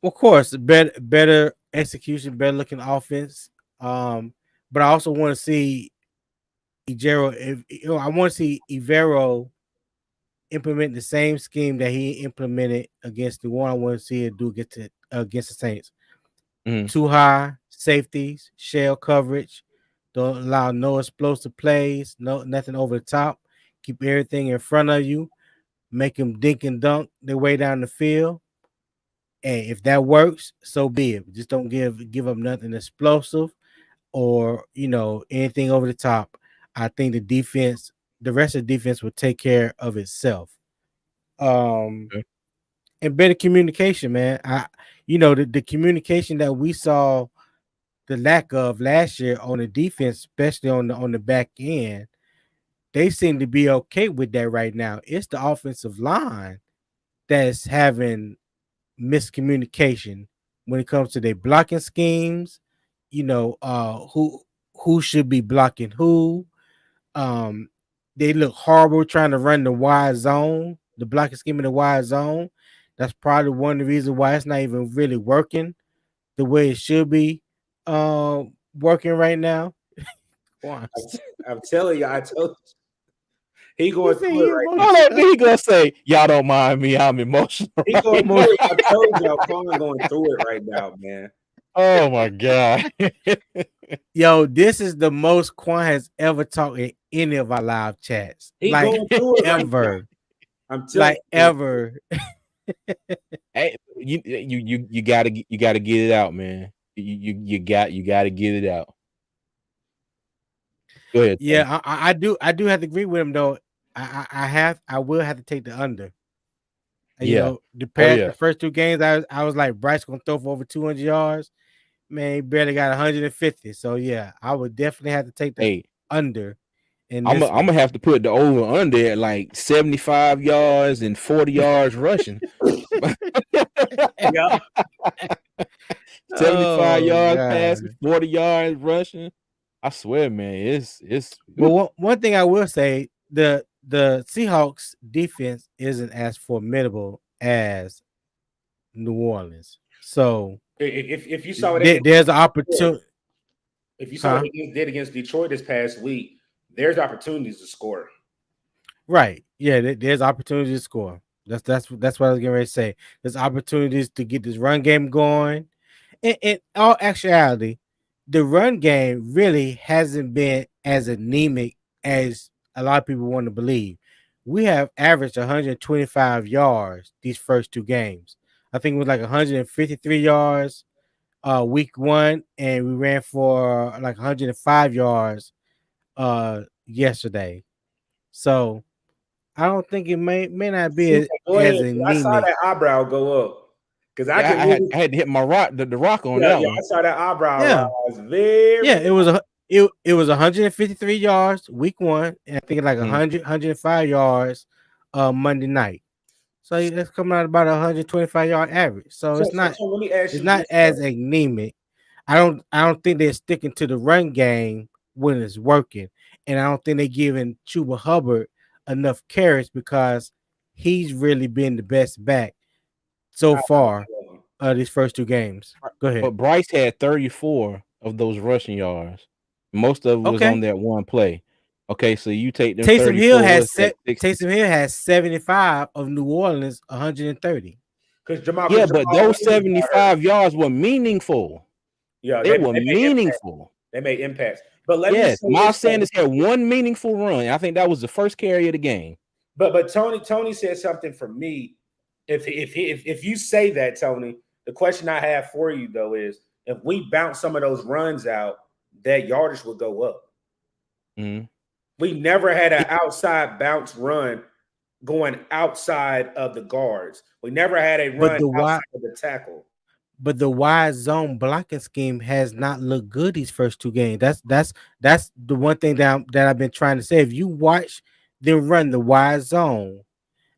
Of course, better execution, better looking offense. But I also want to see I want to see Ivero implement the same scheme that he implemented against the one I want to see it do against the Saints. Too high safeties, shell coverage, don't allow no explosive plays, nothing over the top. Keep everything in front of you, make them dink and dunk their way down the field. And if that works, so be it. Just don't give up nothing explosive or anything over the top. I think the rest of the defense will take care of itself. And better communication, man. The communication that we saw the lack of last year on the defense, especially on the back end, they seem to be okay with that right now. It's the offensive line that's having miscommunication when it comes to their blocking schemes. Who should be blocking who. They look horrible trying to run the wide zone, the blocking scheme in the wide zone. That's probably one of the reasons why it's not even really working the way it should be working right now. I'm telling you, I told you. He going through it right now. He gonna say, y'all don't mind me, I'm emotional. He going through it. I told y'all, Quan going through it right now, man. Oh my God. Yo, this is the most Quan has ever talked in any of our live chats. He going through it ever. Right now. I'm telling you. Ever. Hey, you gotta get it out, man. You got to get it out. Go ahead. Yeah, I do have to agree with him though. I will have to take the under. The first two games I was like Bryce gonna throw for over 200 yards. Man, he barely got 150. So yeah, I would definitely have to take the under. I'm gonna have to put the over under at like 75 yards and 40 yards rushing. 75 yards passing, 40 yards rushing. I swear, man, it's. Well, one thing I will say, the Seahawks defense isn't as formidable as New Orleans. So if you saw it, there's an opportunity. If you saw what he did against Detroit this past week, there's opportunities to score. Right. Yeah, there's opportunities to score. That's what I was getting ready to say. There's opportunities to get this run game going. In all actuality, the run game really hasn't been as anemic as a lot of people want to believe. We have averaged 125 yards these first two games. I think it was like 153 yards week one, and we ran for like 105 yards yesterday. So I don't think it may not be Go as ahead. I saw anemic. that eyebrow go up because I Yeah, can really, I had to hit my the rock on yeah, that yeah. one. I saw that eyebrow Yeah, rise very. yeah. It was 153 yards week one, and I think like Mhm. 105 yards Monday night. So that's coming out about 125-yard average. So So let me ask it's you not this as though. anemic. I don't think they're sticking to the run game when it's working, and I don't think they're giving Chuba Hubbard enough carries because he's really been the best back so far these first two games. Go But ahead. Bryce had 34 of those rushing yards. Most of it was on Okay. that one play. Okay, so you take them 34, what's that, 60? Taysom Hill has 75 of New Orleans 130. Because Yeah, but Jamal those Williams got hurt. 75 yards were meaningful. Yeah, They they were made impact. meaningful. They made impacts. But let me Yes, say this Miles though. Sanders had one meaningful run. I think that was the first carry of the game. But Tony said something for me. If you say that, Tony, the question I have for you though is if we bounce some of those runs out, that yardage would go up. Mhm. We never had an outside bounce run going outside of the guards. We never had a But run the wide outside of the tackle. but the wide zone blocking scheme has not looked good these first two games. That's the one thing that I've been trying to say. If you watch them run the wide zone,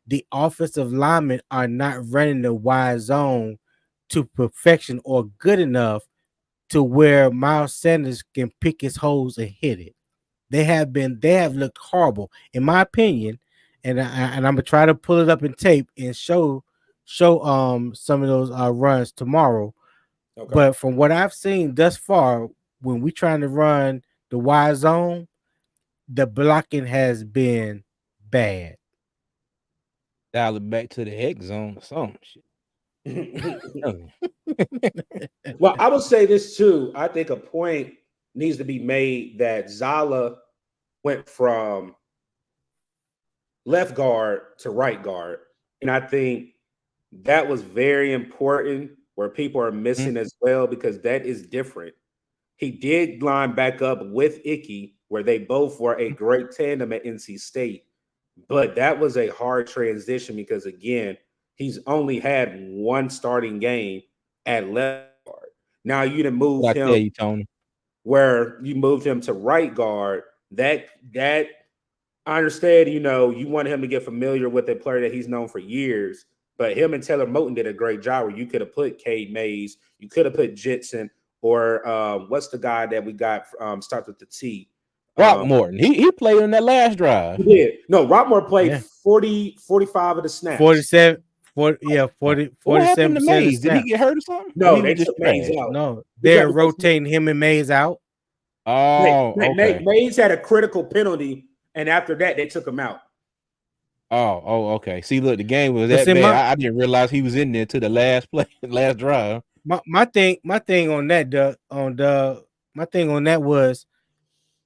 the offensive linemen are not running the wide zone to perfection or good enough to where Miles Sanders can pick his holes and hit it. They have looked horrible in my opinion, and I'm gonna try to pull it up in tape and show some of those runs tomorrow. Okay. But from what I've seen thus far, when we trying to run the wide zone, the blocking has been bad. Dial it back to the X zone or something. Shit. Well, I would say this too. I think a point needs to be made that Zala went from left guard to right guard. And I think that was very important where people are Mhm. missing as well because that is different. He did line back up with Icky, where they both were a great tandem at NC State. But that was a hard transition because, again, he's only had one starting game at left guard. Now you done moved What I him tell you, Tony. where you moved him to right guard. That I understand, you want him to get familiar with a player that he's known for years, but him and Taylor Moton did a great job where you could have put Cade Mays, you could have put Jensen, or what's the guy that we got starts with the T? Rock Um, Morton. He played in that last drive. he did. No, Rockmore played Yeah. 45 of the snaps. 47 40 yeah, 40 What happened to 47% of the Mays? Did he snaps. get hurt or something? Or No, he they was just took Mays trash? out No, because, they're rotating him and Mays out. Oh, okay. Mays had a critical penalty, and after that, they took him out. Okay. See, look, the game was But that see, bad. I didn't realize he was in there to the last play, last drive. my thing on that, my thing on that was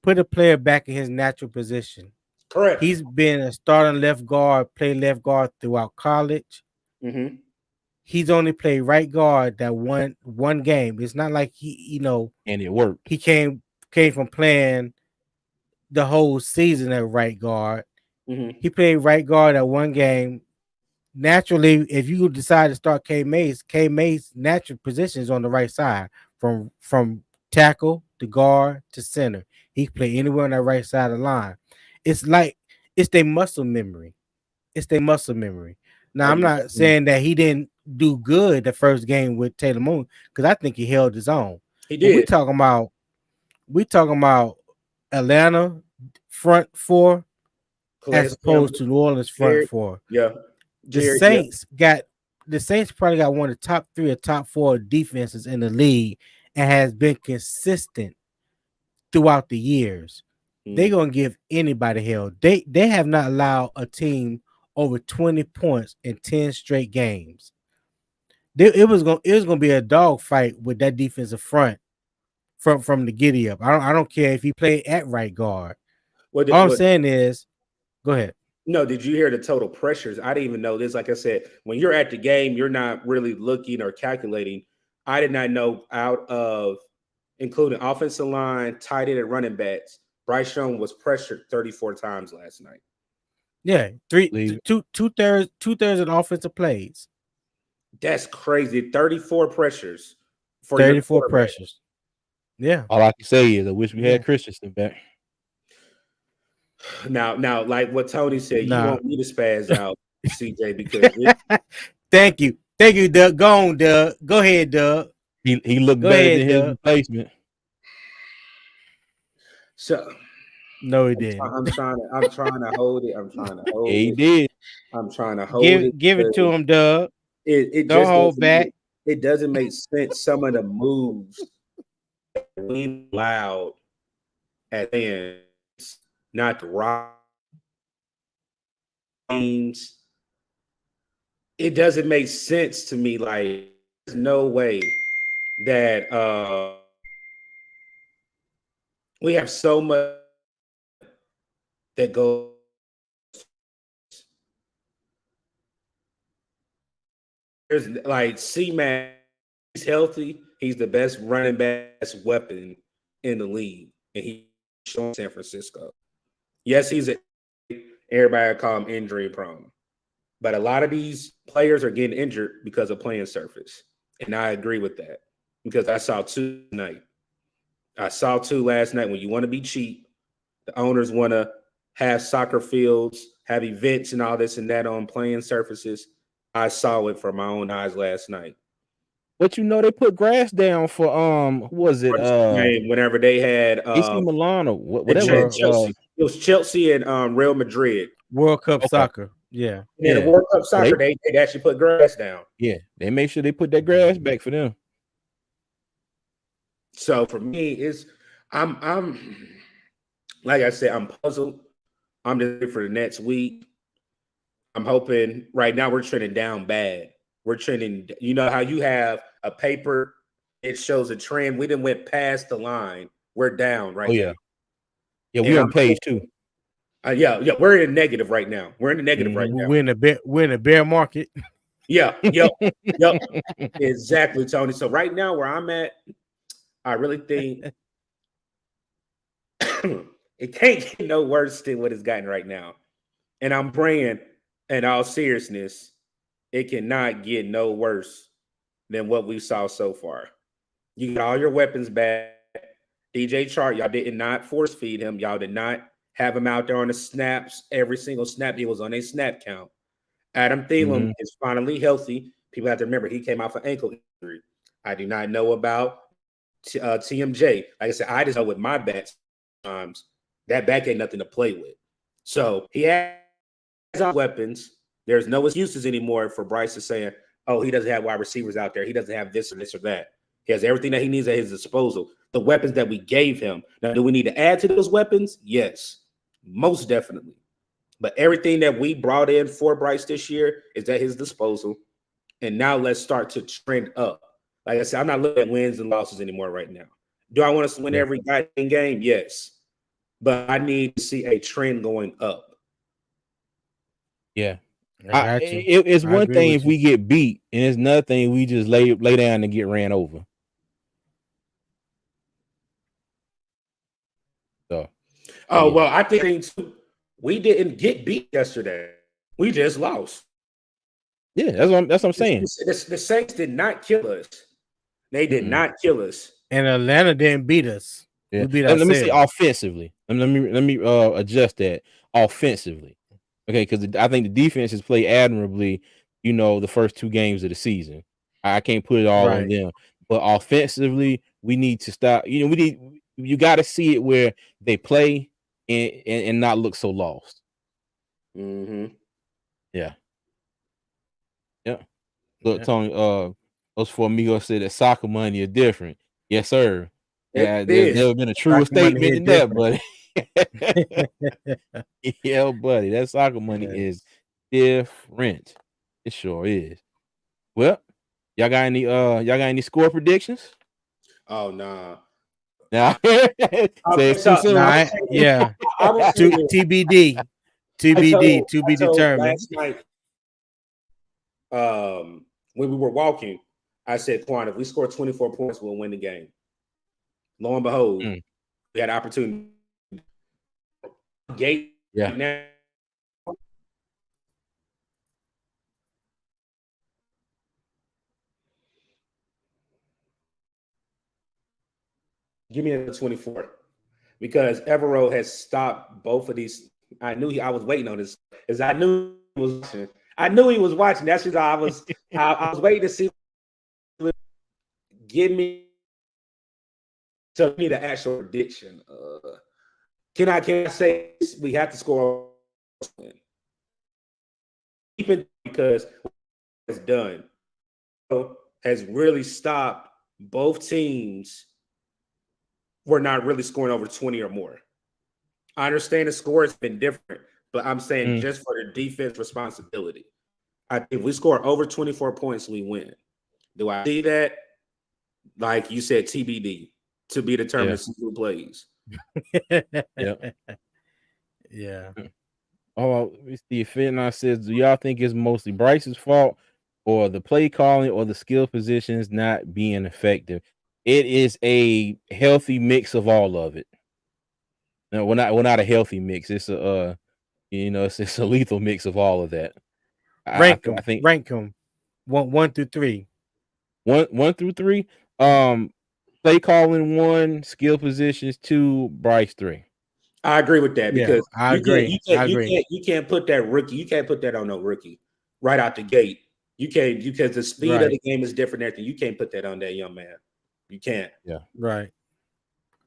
put a player back in his natural position. Correct. He's been a starting left guard, played left guard throughout college. Mm-hmm. He's only played right guard that one game. It's not like And it worked. he came from playing the whole season at right guard. Mm-hmm. He played right guard at one game. Naturally, if you decide to start K Mays' natural position is on the right side, from tackle to guard to center. He can play anywhere on that right side of the line. It's like it's their muscle memory. It's their muscle memory. Now, Oh I'm yeah. not saying that he didn't do good the first game with Taylor Moon because I think he held his own. He But did. we talking about Atlanta front four Calais as opposed Campbell, to New Orleans front Jared. four. Yeah. The Jared. Yeah. Saints probably got one of the top three or top four defenses in the league and has been consistent throughout the years. They gonna give anybody hell. They have not allowed a team over 20 points in 10 straight games. It was gonna be a dog fight with that defensive front from the giddy up. I don't care if he played at right guard. All I'm saying is, go ahead. No, did you hear the total pressures? I didn't even know this. Like I said, when you're at the game, you're not really looking or calculating. I did not know out of including offensive line, tight end, and running backs, Bryce Young was pressured 34 times last night. Yeah, two-thirds of the offensive plays. That's crazy. 34 pressures for 34 pressures. Yeah. All I can say is I wish we had Christensen back. Now, like what Tony said, you want me to spaz out, CJ, because thank you, Doug. Go on, Doug. Go ahead, Doug. He looked better than his replacement. So no, he didn't. I'm trying to hold it. He did. I'm trying to hold it. Give it to him, Doug. It don't just hold back. It doesn't make sense. Some of the moves we allowed at the end, not the rock. It doesn't make sense to me. Like, there's no way that we have so much that goes. There's like C-Man, he's healthy. He's the best running back, best weapon in the league, and he's showing San Francisco. Yes, everybody call him injury prone, but a lot of these players are getting injured because of playing surface, and I agree with that because I saw two tonight. I saw two last night. When you want to be cheap, the owners want to have soccer fields, have events, and all this and that on playing surfaces. I saw it from my own eyes last night. But they put grass down for who was it? Whenever they had AC Milan or whatever. Chelsea. It was Chelsea and Real Madrid. World Cup soccer. Yeah. Yeah, the World Cup soccer, they actually put grass down. Yeah, they make sure they put that grass back for them. So for me, I'm like I said, I'm puzzled. I'm just ready for the next week. I'm hoping right now we're trending down bad. We're trending, you know how you have a paper, it shows a trend. We didn't went past the line. We're down right now. Yeah, we're on page 2. Yeah, we're in a negative right now. We're in a negative right now. We're in a bear market. Yeah, exactly, Tony. So right now where I'm at, I really think it can't get no worse than what it's gotten right now. And I'm praying, in all seriousness, it cannot get no worse than what we saw so far. You got all your weapons back. DJ Chark, y'all did not force feed him. Y'all did not have him out there on the snaps. Every single snap, he was on a snap count. Adam Thielen is finally healthy. People have to remember, he came off an ankle injury. I do not know about TMJ. Like I said, I just know with my backs, that back ain't nothing to play with. So he has weapons. There's no excuses anymore for Bryce to saying, oh, he doesn't have wide receivers out there. He doesn't have this or this or that. He has everything that he needs at his disposal. The weapons that we gave him. Now, do we need to add to those weapons? Yes, most definitely. But everything that we brought in for Bryce this year is at his disposal. And now let's start to trend up. Like I said, I'm not looking at wins and losses anymore right now. Do I want us to win every goddamn game? Yes. But I need to see a trend going up. Yeah. It's one thing if we get beat, and it's another thing we just lay down and get ran over. So, well, I think we didn't get beat yesterday. We just lost. Yeah, that's what I'm saying. The Saints did not kill us. They did not kill us. And Atlanta didn't beat us. Yeah. Let me say offensively. Let me adjust that offensively. Okay, because I think the defense has played admirably, the first 2 games of the season. I can't put it all on them. But offensively, we need to stop. You got to see it where they play and not look so lost. Mm-hmm. Yeah. Look, Tony, those 4 amigos said that soccer money is different. Yes, sir. Yeah, there's never been a truer statement than that, buddy. Yeah, buddy, that soccer money is different. It sure is. Well, y'all got any score predictions? Oh nah. Now, say it's too soon. Yeah. I will say this. TBD. To be determined. Last night, when we were walking, I said, Quan, if we score 24 points, we'll win the game. Lo and behold, we had opportunity. Gate now. Give me a 24 because Evero has stopped both of these. I was waiting on this because I knew he was watching. That's just I was waiting to see. Give me the actual prediction. Can I say we have to score? Even because it's done has really stopped both teams. We're not really scoring over 20 or more. I understand the score has been different, but I'm saying just for the defense responsibility. If we score over 24 points, we win. Do I see that? Like you said, TBD to be determined to see who plays. Yeah. Oh, Steve Fitness says, do y'all think it's mostly Bryce's fault or the play calling or the skill positions not being effective? It is a healthy mix of all of it. No, we're not a healthy mix. It's a it's a lethal mix of all of that. Rank them 1 through 3. 1 through 3. Play calling 1, skill positions 2, Bryce 3. I agree with that because I agree. You can't put that rookie. You can't put that on no rookie right out the gate. You can't because the speed of the game is different. Everything you can't put that on that young man. You can't. Yeah. Right.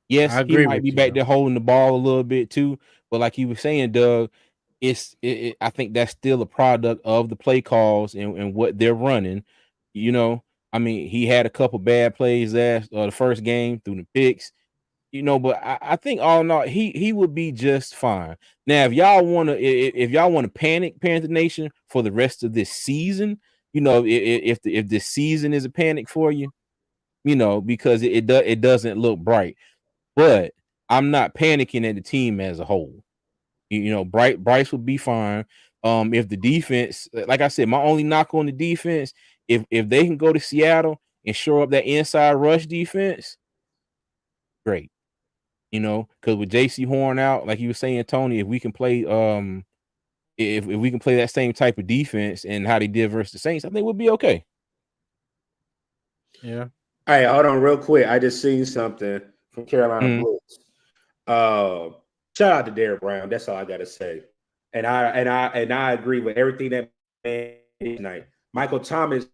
Yes, he might be back there holding the ball a little bit too, but like you were saying, Doug, I think that's still a product of the play calls and what they're running. You know, I mean, he had a couple bad plays the first game through the picks. But I think all in all, he would be just fine. Now, if y'all want to panic, Panther Nation, for the rest of this season, if this season is a panic for you, because it doesn't look bright. But I'm not panicking at the team as a whole. Bryce will be fine. If the defense, like I said, my only knock on the defense, if they can go to Seattle and shore up that inside rush defense, great. Because with JC Horn out, like you were saying, Tony, if we can play if we can play that same type of defense and how they did versus the Saints, I think we'll be okay. Yeah. All right, hold on real quick. I just seen something from Carolina Blues. Shout out to Derrick Brown. That's all I gotta say. And I agree with everything that man did tonight. Michael Thomas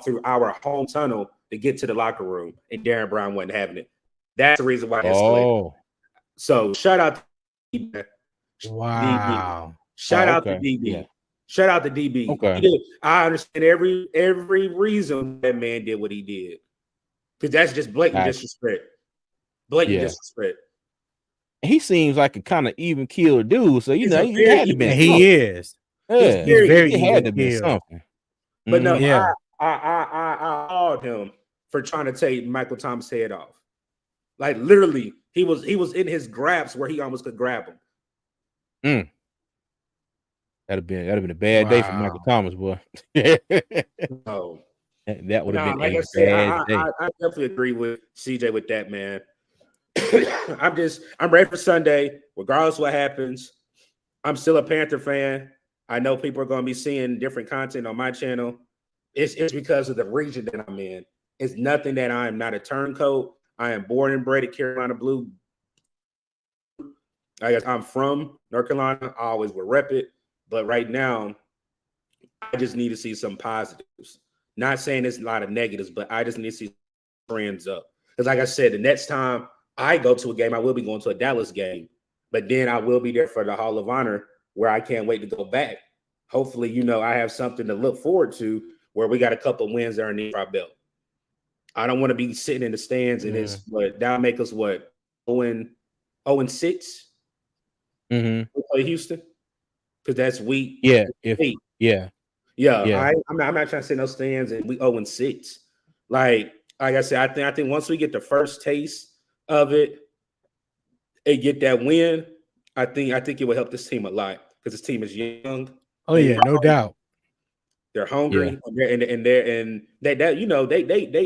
through our home tunnel to get to the locker room, and Derrick Brown wasn't having it. That's the reason why it escalated. So shout out to wow. DB. Shout out to DB. Yeah. Shout out to DB. Okay. I understand every reason that man did what he did. Because that's just blatant disrespect. Disrespect. He seems like a kind of even keel dude. So he had to be. He is. Yeah, he's very he had to be something. But no, I called him for trying to take Michael Thomas' head off. Like literally, he was in his grabs where he almost could grab him. That'd have been a bad day for Michael Thomas, boy. Oh. That would have been like a I said, bad day. I definitely agree with CJ with that, man. I'm ready for Sunday, regardless what happens. I'm still a Panther fan. I know people are going to be seeing different content on my channel. It's because of the region that I'm in. It's nothing that I am not a turncoat. I am born and bred at Carolina Blue. I guess I'm from North Carolina. I always will rep it. But right now, I just need to see some positives. Not saying it's a lot of negatives, but I just need to see trends up. Because like I said, the next time I go to a game, I will be going to a Dallas game. But then I will be there for the Hall of Honor where I can't wait to go back. Hopefully, I have something to look forward to where we got a couple wins that are underneath our belt. I don't want to be sitting in the stands and that'll make us 0-6. Mm-hmm. We play Houston because that's week. Yeah. 8. Yeah. I'm not trying to sit in those stands and we 0-6. Like I said, I think once we get the first taste of it and get that win, I think it will help this team a lot because this team is young. Oh yeah, no doubt. They're hungry, and they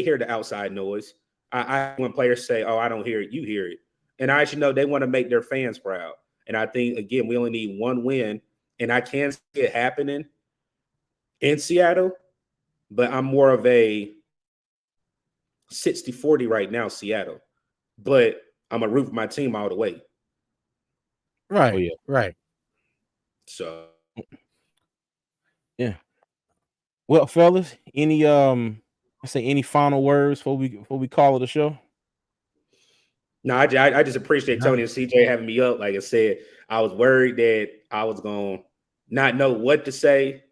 hear the outside noise. When players say, "Oh, I don't hear it," you hear it, and I actually know they want to make their fans proud. And I think again, we only need one win, and I can see it happening in Seattle, but I'm more of a 60-40 right now, Seattle. But I'm gonna root for my team all the way. Right. Oh yeah. Right. So yeah. Well, fellas, any any final words before we call it a show? No, I just appreciate Tony and CJ having me up. Like I said, I was worried that I was gonna not know what to say.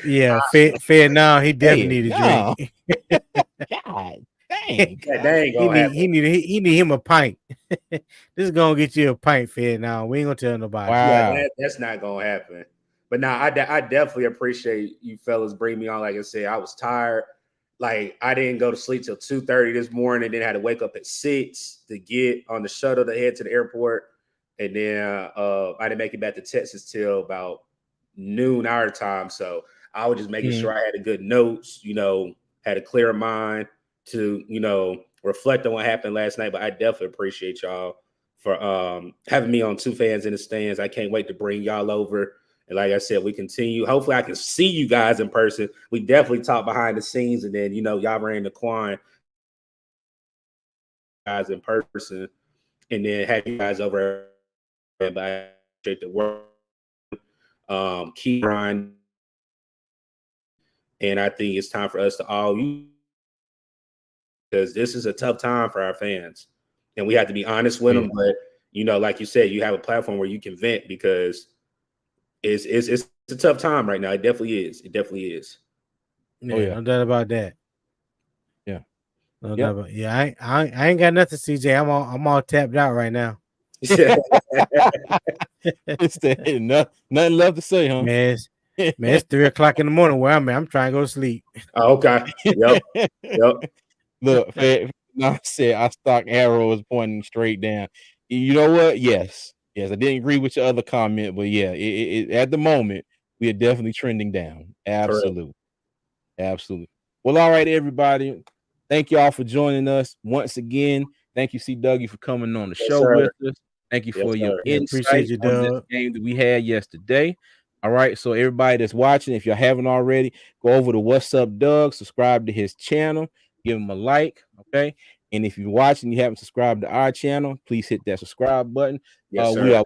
Yeah, fair now. He definitely need a drink. God dang. He need him a pint. This is gonna get you a pint, fair now. We ain't gonna tell nobody. Wow. Yeah, that's not gonna happen. But now I definitely appreciate you fellas bringing me on. Like I said, I was tired. Like I didn't go to sleep till 2:30 this morning. Then I had to wake up at 6 to get on the shuttle to head to the airport. And then I didn't make it back to Texas till about noon our time. So I was just making sure I had a good notes, had a clear mind to, reflect on what happened last night. But I definitely appreciate y'all for having me on Two Fans in the Stands. I can't wait to bring y'all over. And like I said, we continue. Hopefully I can see you guys in person. We definitely talk behind the scenes. And then, y'all ran the Quan guys in person. And then have you guys over. But I appreciate the work. Keep grinding. And I think it's time for us to all use, because this is a tough time for our fans. And we have to be honest with them. But, like you said, you have a platform where you can vent because it's a tough time right now. It definitely is. It definitely is. Yeah, no doubt about that. Yeah. No doubt about, I ain't got nothing, CJ. I'm all tapped out right now. Nothing left to say, huh? Man, it's 3:00 in the morning where I'm at. I'm trying to go to sleep. Oh, okay. Yep. Look, I said our stock arrow is pointing straight down. You know what? Yes, I didn't agree with your other comment, but yeah, it at the moment we are definitely trending down. Absolutely. Well, all right, everybody. Thank y'all for joining us once again. Thank you, CDougie, for coming on the show with us. Thank you for your insight on this game that we had yesterday. All right, so everybody that's watching, if you haven't already, go over to Wassup Doug, subscribe to his channel, give him a like, okay? And if you're watching, you haven't subscribed to our channel, please hit that subscribe button. Yes, sir.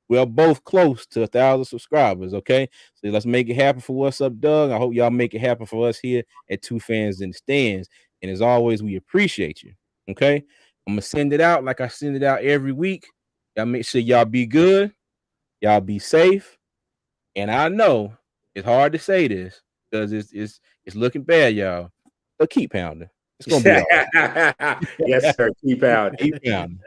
We are both close to 1,000 subscribers, okay? So let's make it happen for Wassup Doug. I hope y'all make it happen for us here at Two Fans in the Stands. And as always, we appreciate you, okay? I'm going to send it out like I send it out every week. Y'all make sure y'all be good. Y'all be safe. And I know it's hard to say this because it's looking bad, y'all. But keep pounding. It's gonna be all right. Yes, sir. Keep pounding. Keep pounding.